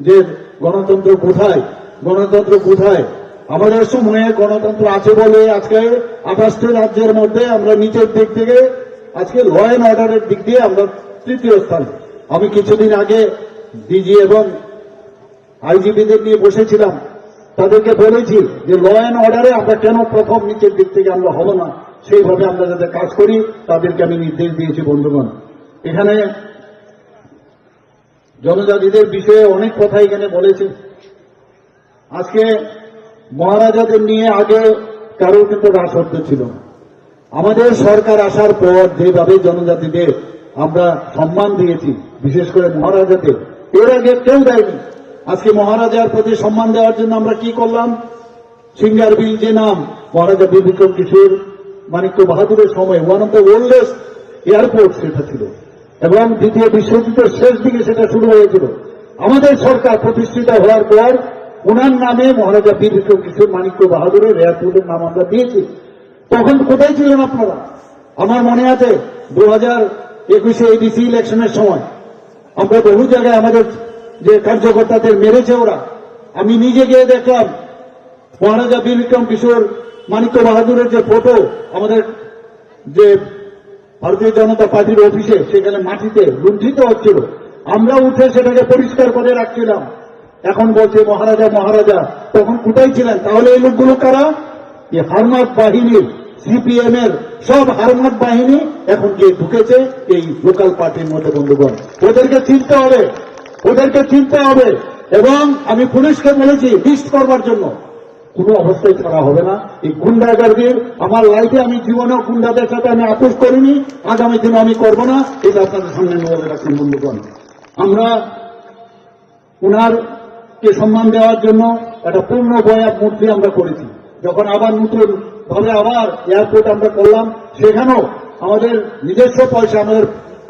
যে গণতন্ত্র কোথায়, গণতন্ত্র কোথায়। আমাদের সময়ে গণতন্ত্র আছে বলে আজকে 28টি রাজ্যের মধ্যে আমরা নিচের দিক থেকে আজকে ল অ্যান্ড অর্ডারের দিক দিয়ে আমরা তৃতীয় স্থানে। আমি কিছুদিন আগে ডিজি এবং আইজিপিদের নিয়ে বসেছিলাম তাদেরকে বলেছি যে ল অ্যান্ড অর্ডারে আমরা কেন প্রথম নিচের দিক থেকে আমরা হব না, সেইভাবে আমরা যাতে কাজ করি তাদেরকে আমি নির্দেশ দিয়েছি। বন্ধুগণ, এখানে জনজাতিদের বিষয়ে অনেক কথা এখানে বলেছে। আজকে মহারাজাদের নিয়ে আগে কারো কিন্তু রাজত্ব ছিল না। আমাদের সরকার আসার পর যেভাবে জনজাতিদের আমরা সম্মান দিয়েছি, বিশেষ করে মহারাজাদের, এর আগে কেউ দেয়নি। আজকে মহারাজার প্রতি সম্মান দেওয়ার জন্য আমরা কি করলাম? সিঙ্গার বিল, যে নাম মহারাজা বীর বিক্রম কিশোর মানিক্য বাহাদুরের সময় one of the oldest airport সেটা ছিল, এবং দ্বিতীয় বিশ্বযুদ্ধের শেষ দিকে সেটা শুরু হয়েছিল। আমাদের সরকার প্রতিষ্ঠিত হওয়ার পর ওনার নামে মহারাজা বীর বিক্রম কিশোর মানিক্য বাহাদুরের এয়ারপোর্টের নাম আমরা দিয়েছি। তখন কোথায় ছিলেন আপনারা? আমার মনে আছে 2021 এডিসি ইলেকশনের সময় আমরা বহু জায়গায় আমাদের যে কার্যকর্তাদের মেরেছে ওরা। আমি নিজে গিয়ে দেখলাম মহারাজা বীর বিক্রম কিশোর মানিক্য বাহাদুরের যে ফটো আমাদের যে ভারতীয় জনতা পার্টির অফিসে, সেখানে মাটিতে লুণ্ঠিত হচ্ছিল। আমরা উঠে সেটাকে পরিষ্কার করে রাখছিলাম। এখন বলছে মহারাজা মহারাজা, তখন কোথায় ছিলেন? তাহলে এই লোকগুলো কারা? এই হারমাত বাহিনীর, সিপিএম এর সব হারমাত বাহিনী এখন গিয়ে ঢুকেছে এই লোকাল পার্টির মধ্যে। বন্ধুগণ, ওদেরকে চিনতে হবে, ওদেরকে চিনতে হবে। এবং আমি পুলিশকে বলেছি লিস্ট করবার জন্য, কোনো অবস্থায় ছাড়া হবে না এই গুন্ডাগারদের। আমার লাইফে আমি জীবনেও গুন্ডাদের সাথে আমি আপোষ করিনি, আগামী দিনে আমি করব না, এটা আপনাদের সামনে নিয়ে রাখছেন। বন্ধুগণ, আমরা উনারকে সম্মান দেওয়ার জন্য একটা পূর্ণ বয়াত মূর্তি আমরা করেছি। যখন আবার নতুন ভাবে আবার এয়ারপোর্ট আমরা করলাম, সেখানেও আমাদের নিজস্ব পয়সা,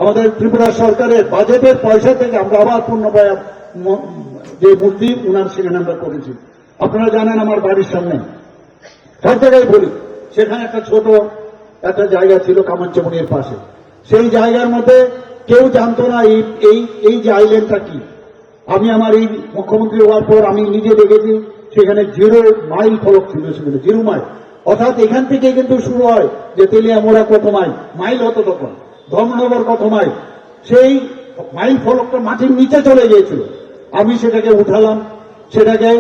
আমাদের ত্রিপুরা সরকারের বাজেটের পয়সা থেকে আমরা আবার পূর্ণ বয়াত যে মূর্তি উনার সেখানে আমরা করেছি। আপনারা জানেন আমার বাড়ির সামনে, সব জায়গায় বলি, সেখানে একটা ছোট একটা জায়গা ছিল কামাঞ্চমনির পাশে। সেই জায়গার মধ্যে কেউ জানতো না এই যে আইল্যান্ডটা কি। আমি আমার এই মুখ্যমন্ত্রী হওয়ার পর আমি নিজে দেখেছি সেখানে 0 মাইল ফলক ছিল, সেখানে 0 মাইল। অর্থাৎ এখান থেকে কিন্তু শুরু হয় যে তেলিয়ামোড়া কত মাইল হতো তখন, ধর্মনগর কত মাইল, সেই মাইল ফলকটা মাটির নিচে চলে গিয়েছিল। আমি সেটাকে উঠালাম, সেটাকে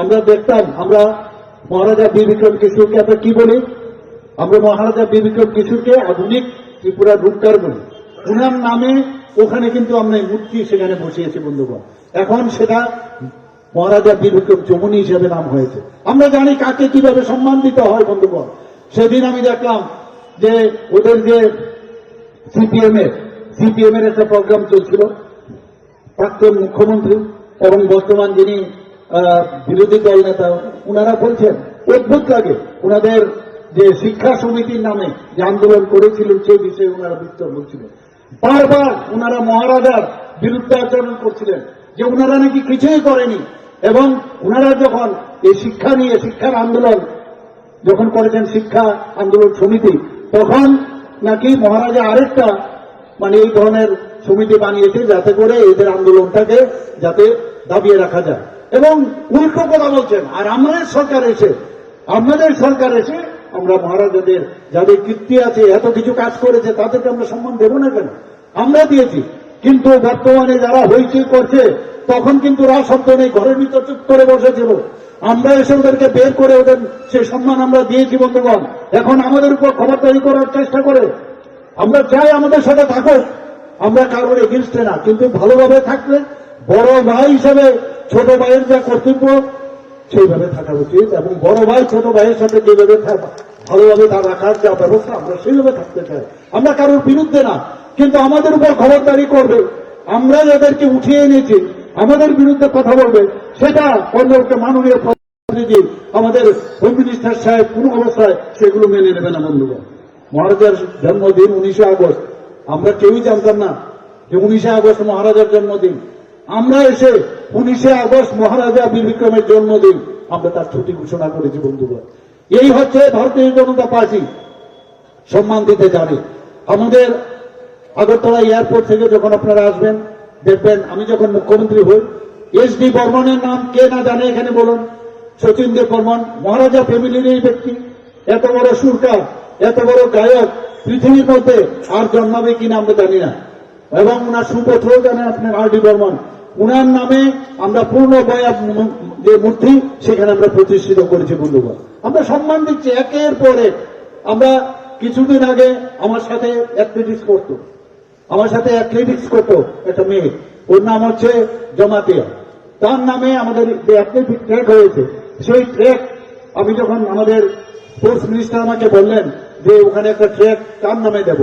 আমরা দেখতাম। আমরা মহারাজা বীর বিক্রম কিশোরকে আমরা কি বলি? আমরা মহারাজা বীর বিক্রম কিশোরকে আধুনিক ত্রিপুরা রূপকার বলি। উনার নামে ওখানে কিন্তু আমরা মূর্তি সেখানে বসিয়েছি। বন্ধুগণ, এখন সেটা মহারাজা বীর বিক্রম চমুনি হিসেবে নাম হয়েছে। আমরা জানি কাকে কিভাবে সম্মান দিতে হয়। বন্ধুগণ, সেদিন আমি দেখলাম যে ওদের যে সিপিএম এর একটা প্রোগ্রাম চলছিল, প্রাক্তন মুখ্যমন্ত্রী এবং বর্তমান যিনি বিরোধী দল নেতা, উনারা বলছেন, অদ্ভুত লাগে, উনাদের যে শিক্ষা সমিতির নামে যে আন্দোলন করেছিলেন সেই বিষয়ে উনারা বিস্তর বলছিলেন। বারবার উনারা মহারাজার বিরুদ্ধে আচরণ করছিলেন যে উনারা নাকি কিছুই করেনি। এবং উনারা যখন এই শিক্ষা নিয়ে শিক্ষার আন্দোলন যখন করেছেন, শিক্ষা আন্দোলন সমিতি, তখন নাকি মহারাজা আরেকটা এই ধরনের সমিতি বানিয়েছে যাতে করে এদের আন্দোলনটাকে যাতে দাবিয়ে রাখা যায়। এবং উল্টো কথা বলছেন। আর আমাদের সরকার এসে আমরা মহারাজাদের যাদের কীর্তি আছে, এত কিছু কাজ করেছে, তাদেরকে আমরা সম্মান দেব না কেন? আমরা দিয়েছি। কিন্তু বর্তমানে যারা হইচই করছে, তখন কিন্তু রাজশব্দ নেই, ঘরের ভিতর চুপ করে বসেছিল। আমরা এসে ওদেরকে বের করে ওদের সেই সম্মান আমরা দিয়েছি। বন্ধুগণ, এখন আমাদের উপর খবরদারি করার চেষ্টা করে। আমরা চাই আমাদের সাথে থাকো, আমরা কারোর এগেনস্টে না, কিন্তু ভালোভাবে থাকলে বড় ভাই হিসেবে ছোট ভাইয়ের যা কর্তব্য সেইভাবে থাকা উচিত, এবং বড় ভাই ছোট ভাইয়ের সাথে যেভাবে ভালোভাবে তার রাখার যা ব্যবস্থা আমরা সেইভাবে থাকতে চাই। আমরা কারোর বিরুদ্ধে না, কিন্তু আমাদের উপর খবরদারি করবে, আমরা যাদেরকে উঠিয়ে এনেছি আমাদের বিরুদ্ধে কথা বলবে, সেটা অন্যকে মাননীয় প্রধানমন্ত্রী আমাদের হোম মিনিস্টার সাহেব কোন অবস্থায় সেগুলো মেনে নেবে না। বন্ধুগণ, মহারাজার জন্মদিন 19 আগস্ট, আমরা কেউই জানতাম না যে 19 আগস্ট মহারাজার জন্মদিন। আমরা এসে 19 আগস্ট মহারাজা বীর বিক্রমের জন্মদিন আমরা তার ছুটি ঘোষণা করেছি। বন্ধুগণ, এই হচ্ছে ভারতীয় জনতা পার্টি, সম্মান দিতে জানে। আমাদের আগরতলা এয়ারপোর্ট থেকে যখন আপনারা আসবেন, দেখবেন আমি যখন মুখ্যমন্ত্রী হই, SD বর্মনের নাম কে না জানে এখানে বলুন? শচীন দেব বর্মন মহারাজা ফ্যামিলির এই ব্যক্তি, এত বড় সুরকার, এত বড় গায়ক পৃথিবীর মধ্যে আর জন্মাবে কিনা আমরা জানি না। এবং ওনার সুপুত্রও জানেন আপনার RD বর্মন, উনার নামে আমরা পূর্ণ বয়া যে মূর্তি সেখানে আমরা প্রতিষ্ঠিত করেছি বন্ধুগণ। আমরা সম্মান দিচ্ছি একের পর এক। আমরা কিছুদিন আগে আমার সাথে অ্যাথলেটিক্স করতো একটা মেয়ে, ওর নাম হচ্ছে জমাতিয়া। তার নামে আমাদের যে অ্যাথলেটিক ট্র্যাক হয়েছে, সেই ট্র্যাক আমি যখন আমাদের স্পোর্টস মিনিস্টার আমাকে বললেন যে ওখানে একটা ট্র্যাক কার নামে দেব,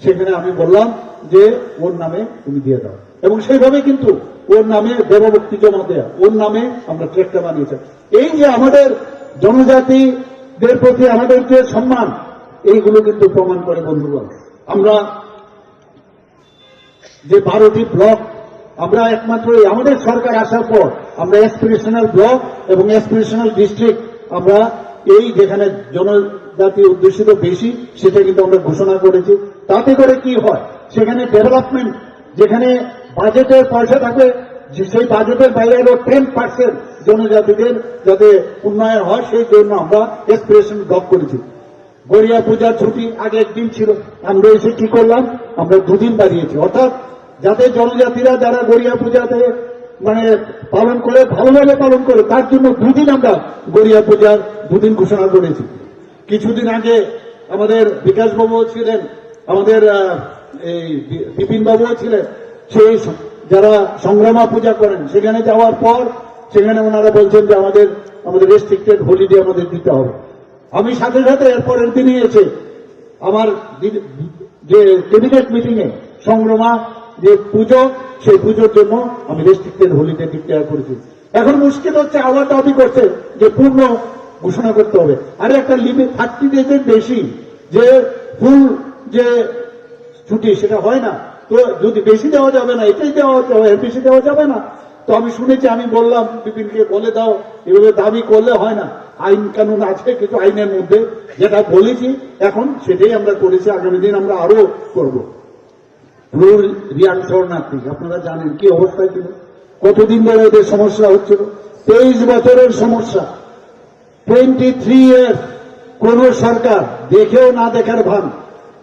সেখানে আমি বললাম যে ওর নামে তুমি দিয়ে দাও, এবং সেইভাবে কিন্তু ওর নামে দেবভক্তি জমা দেয়া, ওর নামে আমরা ট্র্যাকটা বানিয়েছি। এই যে আমাদের জনজাতিদের প্রতি আমাদের যে সম্মান, এইগুলো কিন্তু প্রমাণ করে বন্ধুগণ। আমরা যে 12টি ব্লক, আমরা একমাত্র আমাদের সরকার আসার পর আমরা অ্যাসপিরেশনাল ব্লক এবং অ্যাসপিরেশনাল ডিস্ট্রিক্ট আমরা এই যেখানে জনজাতি অধ্যুষিত বেশি সেটা কিন্তু আমরা ঘোষণা করেছি। তাতে করে কি হয়, সেখানে ডেভেলপমেন্ট, যেখানে বাজেটের পয়সা থাকবে সেই বাজেটের বাইরে আরো 10% জনজাতিদের যাতে উন্নয়ন হয়, সেই জন্য আমরা অ্যাসপিরেশন ব্লক করেছি। গড়িয়া পূজার ছুটি আগে একদিন ছিল, আমরা এসে কি করলাম, আমরা 2 দিন বাড়িয়েছি। অর্থাৎ যাতে জনজাতিরা যারা গড়িয়া পূজাতে মানে পালন করে, ভালোভাবে পালন করে, তার জন্য 2 দিন আমরা গড়িয়া পূজার 2 দিন ঘোষণা করেছি। কিছুদিন আগে আমাদের বিকাশ বাবুও ছিলেন, আমাদের এই বিপিন বাবুও ছিলেন, সেই যারা সংগ্রামা পূজা করেন সেখানে যাওয়ার পর সেখানে ওনারা বলছেন যে আমাদের রেস্ট্রিক্টেড হলিডে আমাদের দিতে হবে। আমি সাথে সাথে এরপরের দিনই এসে আমার যে ক্যাবিনেট মিটিং এ সংগ্রামা যে পুজো, সেই পুজোর জন্য আমি রেস্ট্রিক্টেড হলিডে ডিক্লেয়ার করেছি। এখন মুশকিল হচ্ছে, আবার দাবি করছে যে পূর্ণ ঘোষণা করতে হবে। আরে একটা লিমিট 30 ডেজের বেশি যে ফুল যে ছুটি সেটা হয় না, তো যদি বেশি দেওয়া যাবে না, এটাই দেওয়া হবে, বেশি দেওয়া যাবে না। তো আমি শুনেছি, আমি বললাম বিপিনকে বলে দাও, এভাবে দাবি করলে হয় না, আইন কানুন আছে কিছু, আইনের মধ্যে যেটা বলেছি এখন সেটাই আমরা করেছি, আগামী দিন আমরা আরো করব। ব্লু রিয়াং শরণার্থী আপনারা জানেন কি অবস্থায় ছিল, কতদিন ধরে এদের সমস্যা হচ্ছিল, 23 বছরের সমস্যা, 23 ইয়ার্স, কোন সরকার দেখেও না দেখার ভান।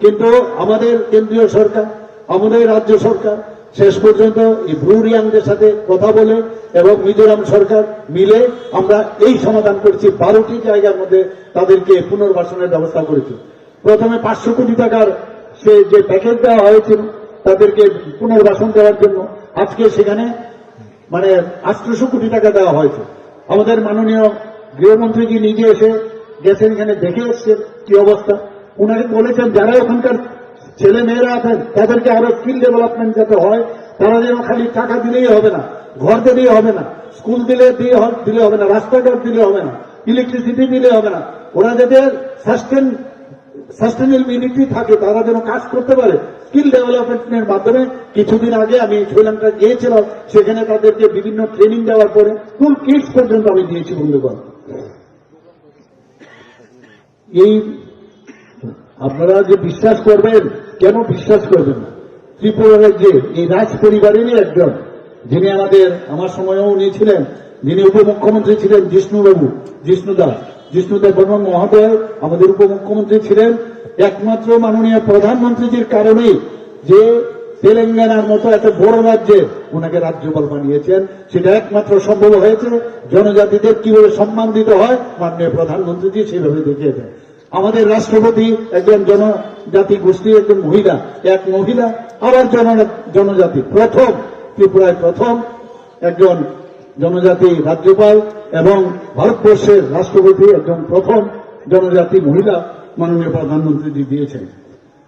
কিন্তু আমাদের কেন্দ্রীয় সরকার, আমাদের রাজ্য সরকার শেষ পর্যন্ত এই ব্লু রিয়াংদের সাথে কথা বলে এবং মিজোরাম সরকার মিলে আমরা এই সমাধান করেছি। 12টি জায়গার মধ্যে তাদেরকে পুনর্বাসনের ব্যবস্থা করেছি। প্রথমে 500 কোটি টাকার সে যে প্যাকেজ দেওয়া হয়েছিল তাদেরকে পুনর্বাসন দেওয়ার জন্য, আজকে সেখানে মানে 800 কোটি টাকা দেওয়া হয়েছে। আমাদের মাননীয় গৃহমন্ত্রীজি নিজে এসে গেছেন, এখানে দেখে এসছেন কি অবস্থা। উনাকে বলেছেন যারা ওখানকার ছেলে মেয়েরা আছেন তাদেরকে আরো স্কিল ডেভেলপমেন্ট যাতে হয়, তারা যেন খালি টাকা দিলেই হবে না, ঘর দিলেই হবে না, স্কুল দিলে হবে না, রাস্তাঘাট দিলে হবে না, ইলেকট্রিসিটি দিলে হবে না, ওরা যাদের সাস্টেনেবিলিটি থাকে, তারা যেন কাজ করতে পারে স্কিল ডেভেলপমেন্টের মাধ্যমে। কিছুদিন আগে আমি শ্রীলঙ্কা গিয়েছিলাম, সেখানে তাদেরকে বিভিন্ন ট্রেনিং দেওয়ার পরে ফুল কিটস পর্যন্ত আমি দিয়েছি বন্ধুগণ। এই আপনারা যে বিশ্বাস করবেন, কেন বিশ্বাস করবেন না, ত্রিপুরার যে এই রাজ পরিবারেরই একজন, যিনি আমার সময়ও উনি ছিলেন, যিনি উপমুখ্যমন্ত্রী ছিলেন, জিষ্ণুদেব বর্মন মহোদয় আমাদের উপমুখ্যমন্ত্রী ছিলেন। একমাত্র মাননীয় প্রধানমন্ত্রীজির কারণেই যে তেলেঙ্গানার মতো এত বড় রাজ্যে ওনাকে রাজ্যপাল বানিয়েছেন, সেটা একমাত্র সম্ভব হয়েছে। জনজাতিদের কিভাবে সম্মান দিতে হয় মাননীয় প্রধানমন্ত্রীজি সেভাবে দেখিয়েছেন। আমাদের রাষ্ট্রপতি একজন জনজাতি গোষ্ঠীর একজন মহিলা, এক মহিলা আবার জনজাতি, প্রথম ত্রিপুরায় প্রথম একজন জনজাতি রাজ্যপাল এবং ভারতবর্ষের রাষ্ট্রপতি একজন প্রথম জনজাতি মহিলা মাননীয় প্রধানমন্ত্রীজি দিয়েছেন।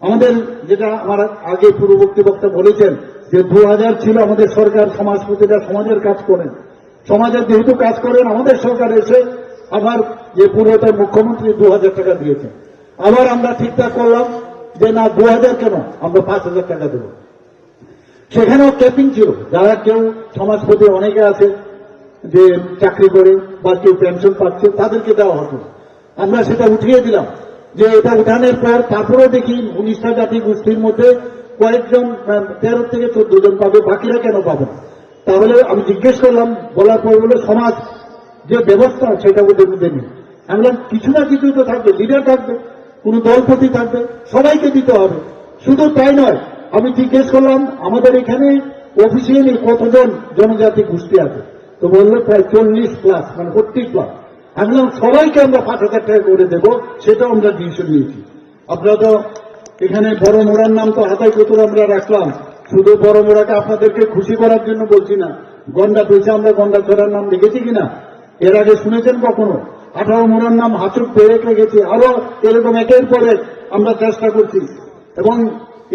আমাদের যেটা আমার আগে পূর্ববর্তী বক্তা বলেছেন যে 2000 ছিল আমাদের সরকার, সমাজপতিরা সমাজের কাজ করেন, সমাজের যেহেতু কাজ করেন, আমাদের সরকার এসে আবার যে পূর্বতন মুখ্যমন্ত্রী 2000 টাকা দিয়েছেন। আবার আমরা ঠিকঠাক করলাম যে না 2000 কেন, আমরা 5000 টাকা দেব। সেখানেও ক্যাপিং ছিল, যারা কেউ সমাজপতি অনেকে আছে যে চাকরি করে বা কেউ পেনশন পাচ্ছে, তাদেরকে দেওয়া হতো। আমরা সেটা উঠিয়ে দিলাম, যে এটা উঠানোর পর তারপরেও দেখি 19টা জাতি গোষ্ঠীর মধ্যে কয়েকজন 13 থেকে 14 জন পাবে, বাকিরা কেন পাবে না। তাহলে আমি জিজ্ঞেস করলাম, বলার পর বলে সমাজ যে ব্যবস্থা সেটা ওদের মধ্যে নেই। আমি বললাম কিছু না কিছু তো থাকবে, লিডার থাকবে, কোন দলপতি থাকবে, সবাইকে দিতে হবে। শুধু তাই নয়, আমি জিজ্ঞেস করলাম আমাদের এখানে অফিসিয়ালি কতজন জনজাতি গোষ্ঠী আছে? তো বললো প্রায় 40+, মানে 40+। আমি বললাম সবাইকে আমরা 5,000 টাকা করে দেবো, সেটাও আমরা ডিসিশন নিয়েছি। আপনারা তো এখানে বড় মোড়ার নাম তো হাতায় কতর আমরা রাখলাম, শুধু বড় মোড়াকে আপনাদেরকে খুশি করার জন্য বলছি না। গন্ডা পেয়েছে, আমরা গন্ডা ছড়ার নাম দেখেছি কিনা এর আগে শুনেছেন কখনো? 18 মোড়ার নাম হাঁচুক পেরে রেখেছি, আরো এরকম একের পরে আমরা চেষ্টা করছি। এবং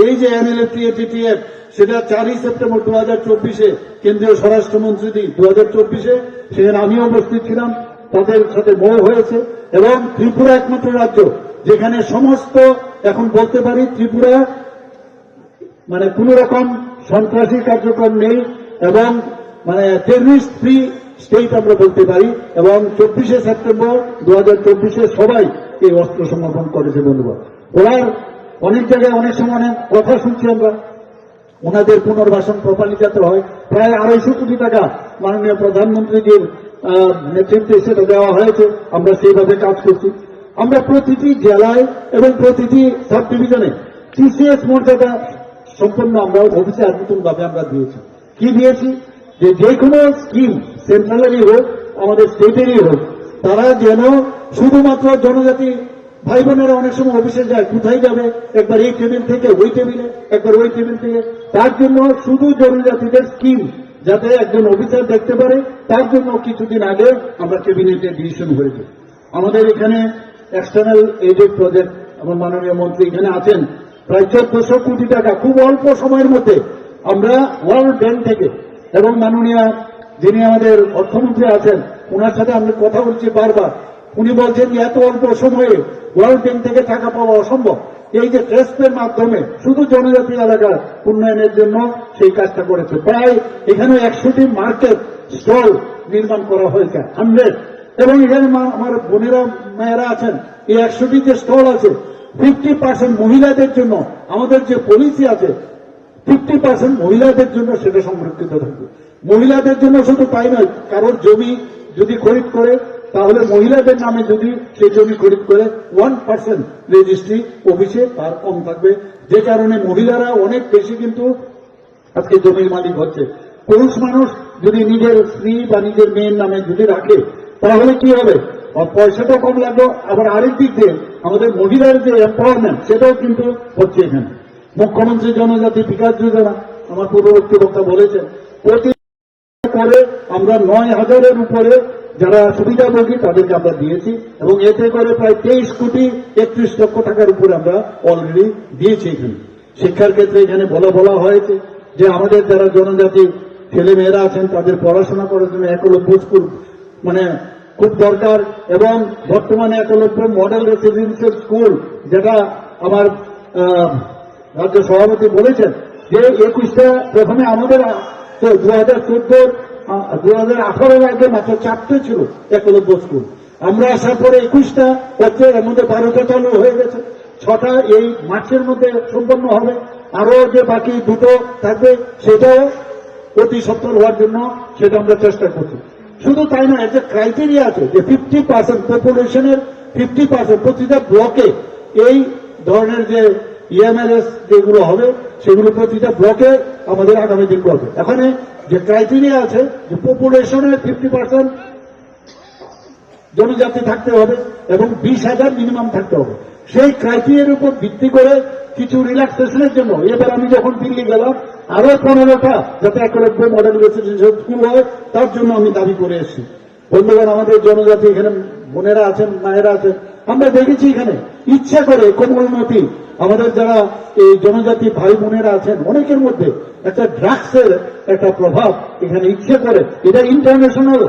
এই যে NLF-TF সেটা 4ই সেপ্টেম্বর 2024-এ কেন্দ্রীয় স্বরাষ্ট্রমন্ত্রী 2024-এ সেখানে আমিও উপস্থিত ছিলাম, তাদের সাথে মৌ হয়েছে। এবং ত্রিপুরা একমাত্র রাজ্য যেখানে সমস্ত, এখন বলতে পারি ত্রিপুরা মানে কোন রকম সন্ত্রাসী কার্যক্রম নেই এবং মানে টেররিস্ট ফ্রি স্টেট আমরা বলতে পারি। এবং 24শে সেপ্টেম্বর 2024-এ সবাই এই অস্ত্র সমাপন করেছে বন্ধুগণ। ওনার অনেক জায়গায় অনেক সময় অনেক কথা শুনছি আমরা, ওনাদের পুনর্বাসন প্রপারলি যাতে হয়। প্রায় 250 কোটি টাকা মাননীয় প্রধানমন্ত্রীজির নেতৃত্বে সেটা দেওয়া হয়েছে, আমরা সেইভাবে কাজ করছি। আমরা প্রতিটি জেলায় এবং প্রতিটি সাব ডিভিশনে TCS মর্যাদা সম্পন্ন আমরা অফিসার নতুনভাবে আমরা দিয়েছি। কি দিয়েছি? যে কোনো স্কিম সেন্ট্রালেরই হোক আমাদের স্টেটেরই হোক, তারা যেন শুধুমাত্র জনজাতি ভাই বোনেরা অনেক সময় অফিসে যায়, কোথায় যাবে? একবার এই টেবিল থেকে ওই টেবিলে, একবার ওই টেবিল থেকে। তার জন্য শুধু জনজাতিদের স্কিম যাতে একজন অফিসার দেখতে পারে, তার জন্য কিছুদিন আগে আমরা ক্যাবিনেটে ডিসিশন হয়েছে। আমাদের এখানে এক্সটার্নাল এইডেড প্রজেক্ট, আমার মাননীয় মন্ত্রী এখানে আছেন, প্রায় 1400 কোটি টাকা খুব অল্প সময়ের মধ্যে আমরা ওয়ার্ল্ড ব্যাংক থেকে, এবং মাননীয় যিনি আমাদের অর্থমন্ত্রী আছেন ওনার সাথে আমরা কথা বলছি বারবার, উনি বলছেন যে এত অল্প সময়ে ওয়ার্ল্ড ব্যাংক থেকে টাকা পাওয়া অসম্ভব। এই যে ট্রেস্টের মাধ্যমে শুধু জনজাতি এলাকার উন্নয়নের জন্য সেই কাজটা করেছে। প্রায় এখানে 100টি মার্কেট স্টল নির্মাণ করা হয়েছে, 100। এবং এখানে আমার বোনেরা মেয়েরা আছেন, এই 100টি যে স্টল আছে 50% মহিলাদের জন্য। আমাদের যে পলিসি আছে 50% মহিলাদের জন্য সেটা সংরক্ষিত থাকবে। মহিলাদের জন্য শুধু তাই নয়, কারোর জমি যদি খরিদ করে তাহলে মহিলাদের নামে যদি সেই জমি খরিদ করে 1% রেজিস্ট্রি অফিসে তার কম থাকবে, যে কারণে মহিলারা অনেক বেশি কিন্তু আজকে জমির মালিক হচ্ছে। পুরুষ মানুষ যদি নিজের স্ত্রী বা নিজের মেয়ের নামে যদি রাখে তাহলে কি হবে? পয়সাটাও কম লাগলো, আবার আরেক দিক দিয়ে আমাদের মহিলার যে এমপাওয়ারমেন্ট সেটাও কিন্তু হচ্ছে। এখানে মুখ্যমন্ত্রী জনজাতি বিকাশ যোজনা আমার পূর্ববর্তী বক্তা বলেছেন, প্রতি করে আমরা 9,000-এর উপরে যারা সুবিধাভোগী তাদেরকে আমরা দিয়েছি, এবং এতে করে প্রায় 23,31 লক্ষ টাকার উপরে আমরা অলরেডি দিয়েছি। এখানে শিক্ষার ক্ষেত্রে এখানে বলা হয়েছে যে আমাদের যারা জনজাতি ছেলে মেয়েরা আছেন তাদের পড়াশোনা করার জন্য একলব্য স্কুল মানে খুব দরকার। এবং বর্তমানে একলব্য মডেল রেসিডেন্সিয়াল স্কুল, যেটা আমার রাজ্য সভাপতি বলেছেন যে 21টা, প্রথমে আমাদের 2014-2018-এর আগে মাত্র 4টে ছিল একলব্য স্কুল। আমরা আসার পরে 21টা হচ্ছে, এর মধ্যে 12টা চালু হয়ে গেছে, 6টা এই মার্চের মধ্যে সম্পন্ন হবে। আরো যে বাকি 2টো থাকবে সেটাও অতি সত্তর হওয়ার জন্য সেটা আমরা চেষ্টা করছি। শুধু তাই নয়, যে ক্রাইটেরিয়া আছে যে 50% পপুলেশনের 50% প্রতিটা ব্লকে এই ধরনের যে EMLS যেগুলো হবে সেগুলো প্রতিটা ব্লকে আমাদের আগামী দিন করবে। এখানে যে ক্রাইটেরিয়া আছে যে পপুলেশনের 50% জনজাতি থাকতে হবে এবং 20,000 মিনিমাম থাকতে হবে। সেই ক্রাইটেরিয়ার উপর ভিত্তি করে কিছু রিল্যাক্সেশনের জন্য এবার আমি যখন দিল্লি গেলাম আরো 15টা যাতে একলব্য মডেল রেসিডেন্সিয়াল স্কুল হয় তার জন্য আমি দাবি করে এসেছি। বন্ধুগণ, আমাদের জনজাতি এখানে বোনেরা আছেন, মায়েরা আছেন, আমরা দেখেছি এখানে ইচ্ছা করে কোমলমতি আমাদের যারা এই জনজাতি ভাই বোনেরা আছেন অনেকের মধ্যে একটা ড্রাগসের একটা প্রভাব এখানে ইচ্ছে করে, এটা ইন্টারন্যাশনাল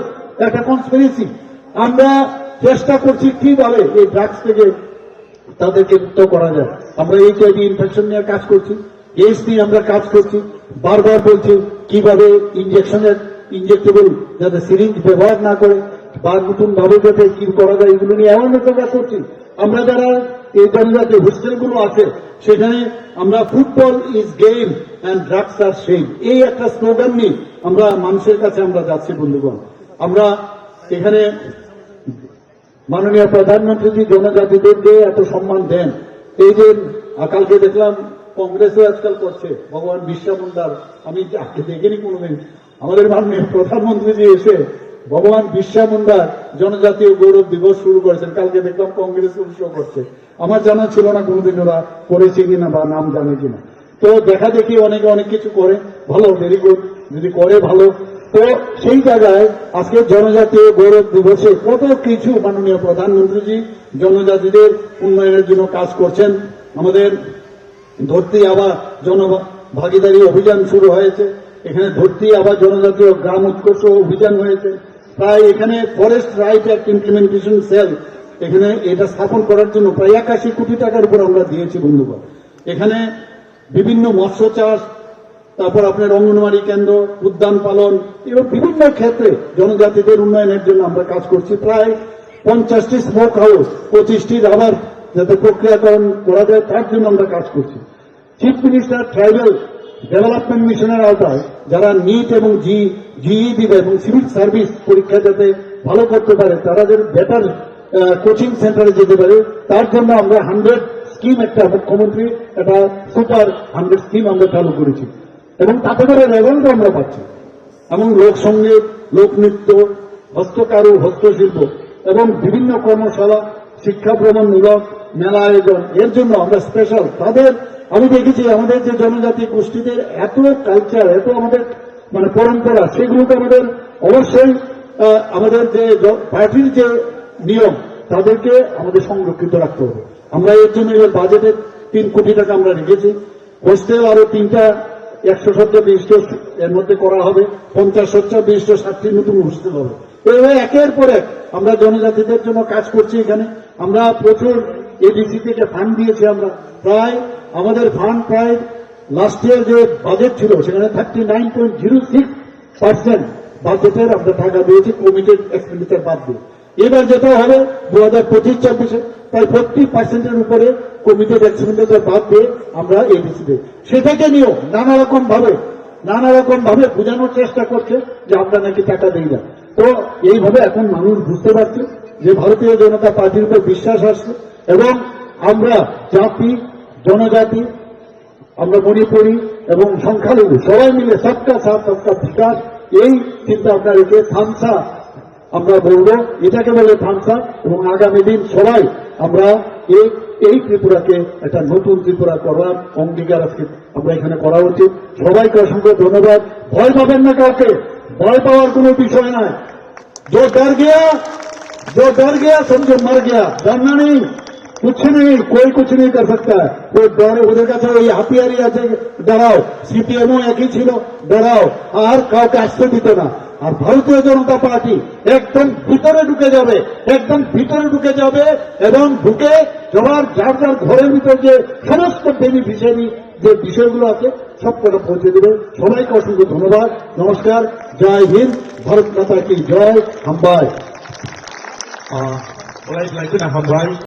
একটা কনস্পিরেসি। আমরা চেষ্টা করছি কিভাবে এই ড্রাগস থেকে তাদেরকে মুক্ত করা যায়। আমরা HIV ইনফেকশন নিয়ে কাজ করছি, এইডস নিয়ে আমরা কাজ করছি, বারবার বলছি কিভাবে ইনজেক্টেবল যাতে সিরিঞ্জ ব্যবহার না করে বা নতুন ভাবে যাতে কি করা যায় এগুলো নিয়ে অ্যাওয়ারনেস কাজ করছি। আমরা যারা এই জনজাতি হোস্টেলগুলো আছে সেখানে আমরা football is game and drugs are shame, এই একটা স্লোগান নিয়ে আমরা মানুষের কাছে আমরা যাচ্ছি। বন্ধুগণ, আমরা এখানে মাননীয় প্রধানমন্ত্রী জনজাতিদেরকে এত সম্মান দেন, এই যে কালকে দেখলাম কংগ্রেসও আজকাল করছে, ভগবান বিরসা মুন্ডার আমি আজকে দেখিনি কোনোদিন। আমাদের মাননীয় প্রধানমন্ত্রী এসে ভগবান বিরসা মুন্ডার জনজাতীয় গৌরব দিবস শুরু করেছেন, কালকে দেখলাম কংগ্রেস শুরু করছে। আমার জানা ছিল না কোনোদিন ওরা করেছে কিনা বা নাম জানে কিনা। তো দেখা দেখি অনেকে অনেক কিছু করে, ভালো, ভেরি গুড, যদি করে ভালো। তো সেই জায়গায় আজকে জনজাতীয় গৌরব দিবসে কত কিছু মাননীয় প্রধানমন্ত্রীজি জনজাতিদের উন্নয়নের জন্য কাজ করছেন। আমাদের ধরতি আবার জনভাগিদারি অভিযান শুরু হয়েছে, এখানে ধরতি আবার জনজাতীয় গ্রাম উৎকর্ষ অভিযান হয়েছে। প্রায় এখানে forest right act implementation cell এখানে এটা স্থাপন করার জন্য প্রায় 81 কোটি টাকার উপর আমরা দিয়েছি বন্ধুগণ। এখানে বিভিন্ন মৎস্য চাষ, তারপর আপনার অঙ্গনওয়াড়ি কেন্দ্র, উদ্যান পালন এবং বিভিন্ন ক্ষেত্রে জনজাতিদের উন্নয়নের জন্য আমরা কাজ করছি। প্রায় 50টি স্মোক হাউস, 25টি রাবার যাতে প্রক্রিয়াকরণ করা যায় তার জন্য আমরা কাজ করছি। চিফ মিনিস্টার ট্রাইবাল ডেভেলপমেন্ট মিশনের আওতায় যারা নিট এবং জিই দিবে এবং সিভিল সার্ভিস পরীক্ষা যাতে ভালো করতে পারে, তারা যাতে বেটার কোচিং সেন্টারে যেতে পারে, তার জন্য আমরা 100 স্কিম একটা মুখ্যমন্ত্রী একটা সুপার 100 স্কিম আমরা চালু করেছি এবং তাতে করে রেজাল্ট আমরা পাচ্ছি। এবং লোকসঙ্গীত, লোকনৃত্য, হস্তকারু, হস্তশিল্প এবং বিভিন্ন কর্মশালা, শিক্ষা ভ্রমণমূলক মেলা আয়োজন, এর জন্য আমরা স্পেশাল তাদের আমি দেখেছি আমাদের যে জনজাতি গোষ্ঠীদের এত কালচার, এত আমাদের মানে পরম্পরা, সেগুলোকে আমাদের অবশ্যই আমাদের যে পার্টির যে নিয়ম তাদেরকে আমাদের সংরক্ষিত রাখতে হবে। আমরা এর জন্য এবার বাজেটে 3 কোটি টাকা আমরা রেখেছি। হোস্টেল আরো 3টা 100 বিশিষ্ট এর মধ্যে করা হবে, 50 বিশিষ্ট 60টি নতুন হোস্টেল হবে। এইভাবে একের পর এক আমরা জনজাতিদের জন্য কাজ করছি। এখানে আমরা প্রচুর এডিসি থেকে ফান্ড দিয়েছি। আমরা প্রায় আমাদের ফান্ড প্রায় লাস্ট ইয়ার যে বাজেট ছিল সেখানে 39.06% বাজেটের আমরা টাকা দিয়েছি কমিটেড এক্সপেন্ডিচার বাদ দিয়ে। এবার যেটা হবে 2025-26 প্রায় 40%-এর উপরে কমিটেড এক্সপেন্ডিচার বাদ দিয়ে আমরা এডিসি দেব। সেটাকে নিয়েও নানা রকম ভাবে বোঝানোর চেষ্টা করছে যে আমরা নাকি টাকা দিই না। তো এইভাবে এখন মানুষ বুঝতে পারছে যে ভারতীয় জনতা পার্টির উপর বিশ্বাস আসছে এবং আমরা জাতি, জনজাতি, আমরা মণিপুরি এবং সংখ্যালঘু সবাই মিলে সবকা সাথ সবকা বিকাশ এই চিন্তা ভাবনা রেখে থামসা আমরা বলবো, এটাকে বলে থামসা। এবং আগামী দিন সবাই আমরা এই ত্রিপুরাকে একটা নতুন ত্রিপুরা করার অঙ্গীকার আজকে আমরা এখানে করা উচিত। সবাইকে অসংখ্য ধন্যবাদ। ভয় পাবেন না কাউকে, ভয় পাওয়ার কোনো বিষয় নয়। जो डर गया समझो मर गया, डरना नहीं, कुछ नहीं, कोई कुछ नहीं कर सकता है। कोई डर ওদের কাছে ওই হাতিয়ারই আছে, ডরাও। সিপিএমও একই ছিল, ডরাও, আর কাউকে আসতে দিত না। আর ভারতীয় জনতা পার্টি একদম ভিতরে ঢুকে যাবে এবং ঢুকে যার যার ঘরের ভিতর যে সমস্ত বেনিফিশিয়ারি যে বিষয়গুলো আছে সবকটা পৌঁছে দেবে। সবাইকে অসংখ্য ধন্যবাদ। নমস্কার, জয় হিন্দ, ভারত মাতা কি জয়। হাম্বাই। Like na Hambai.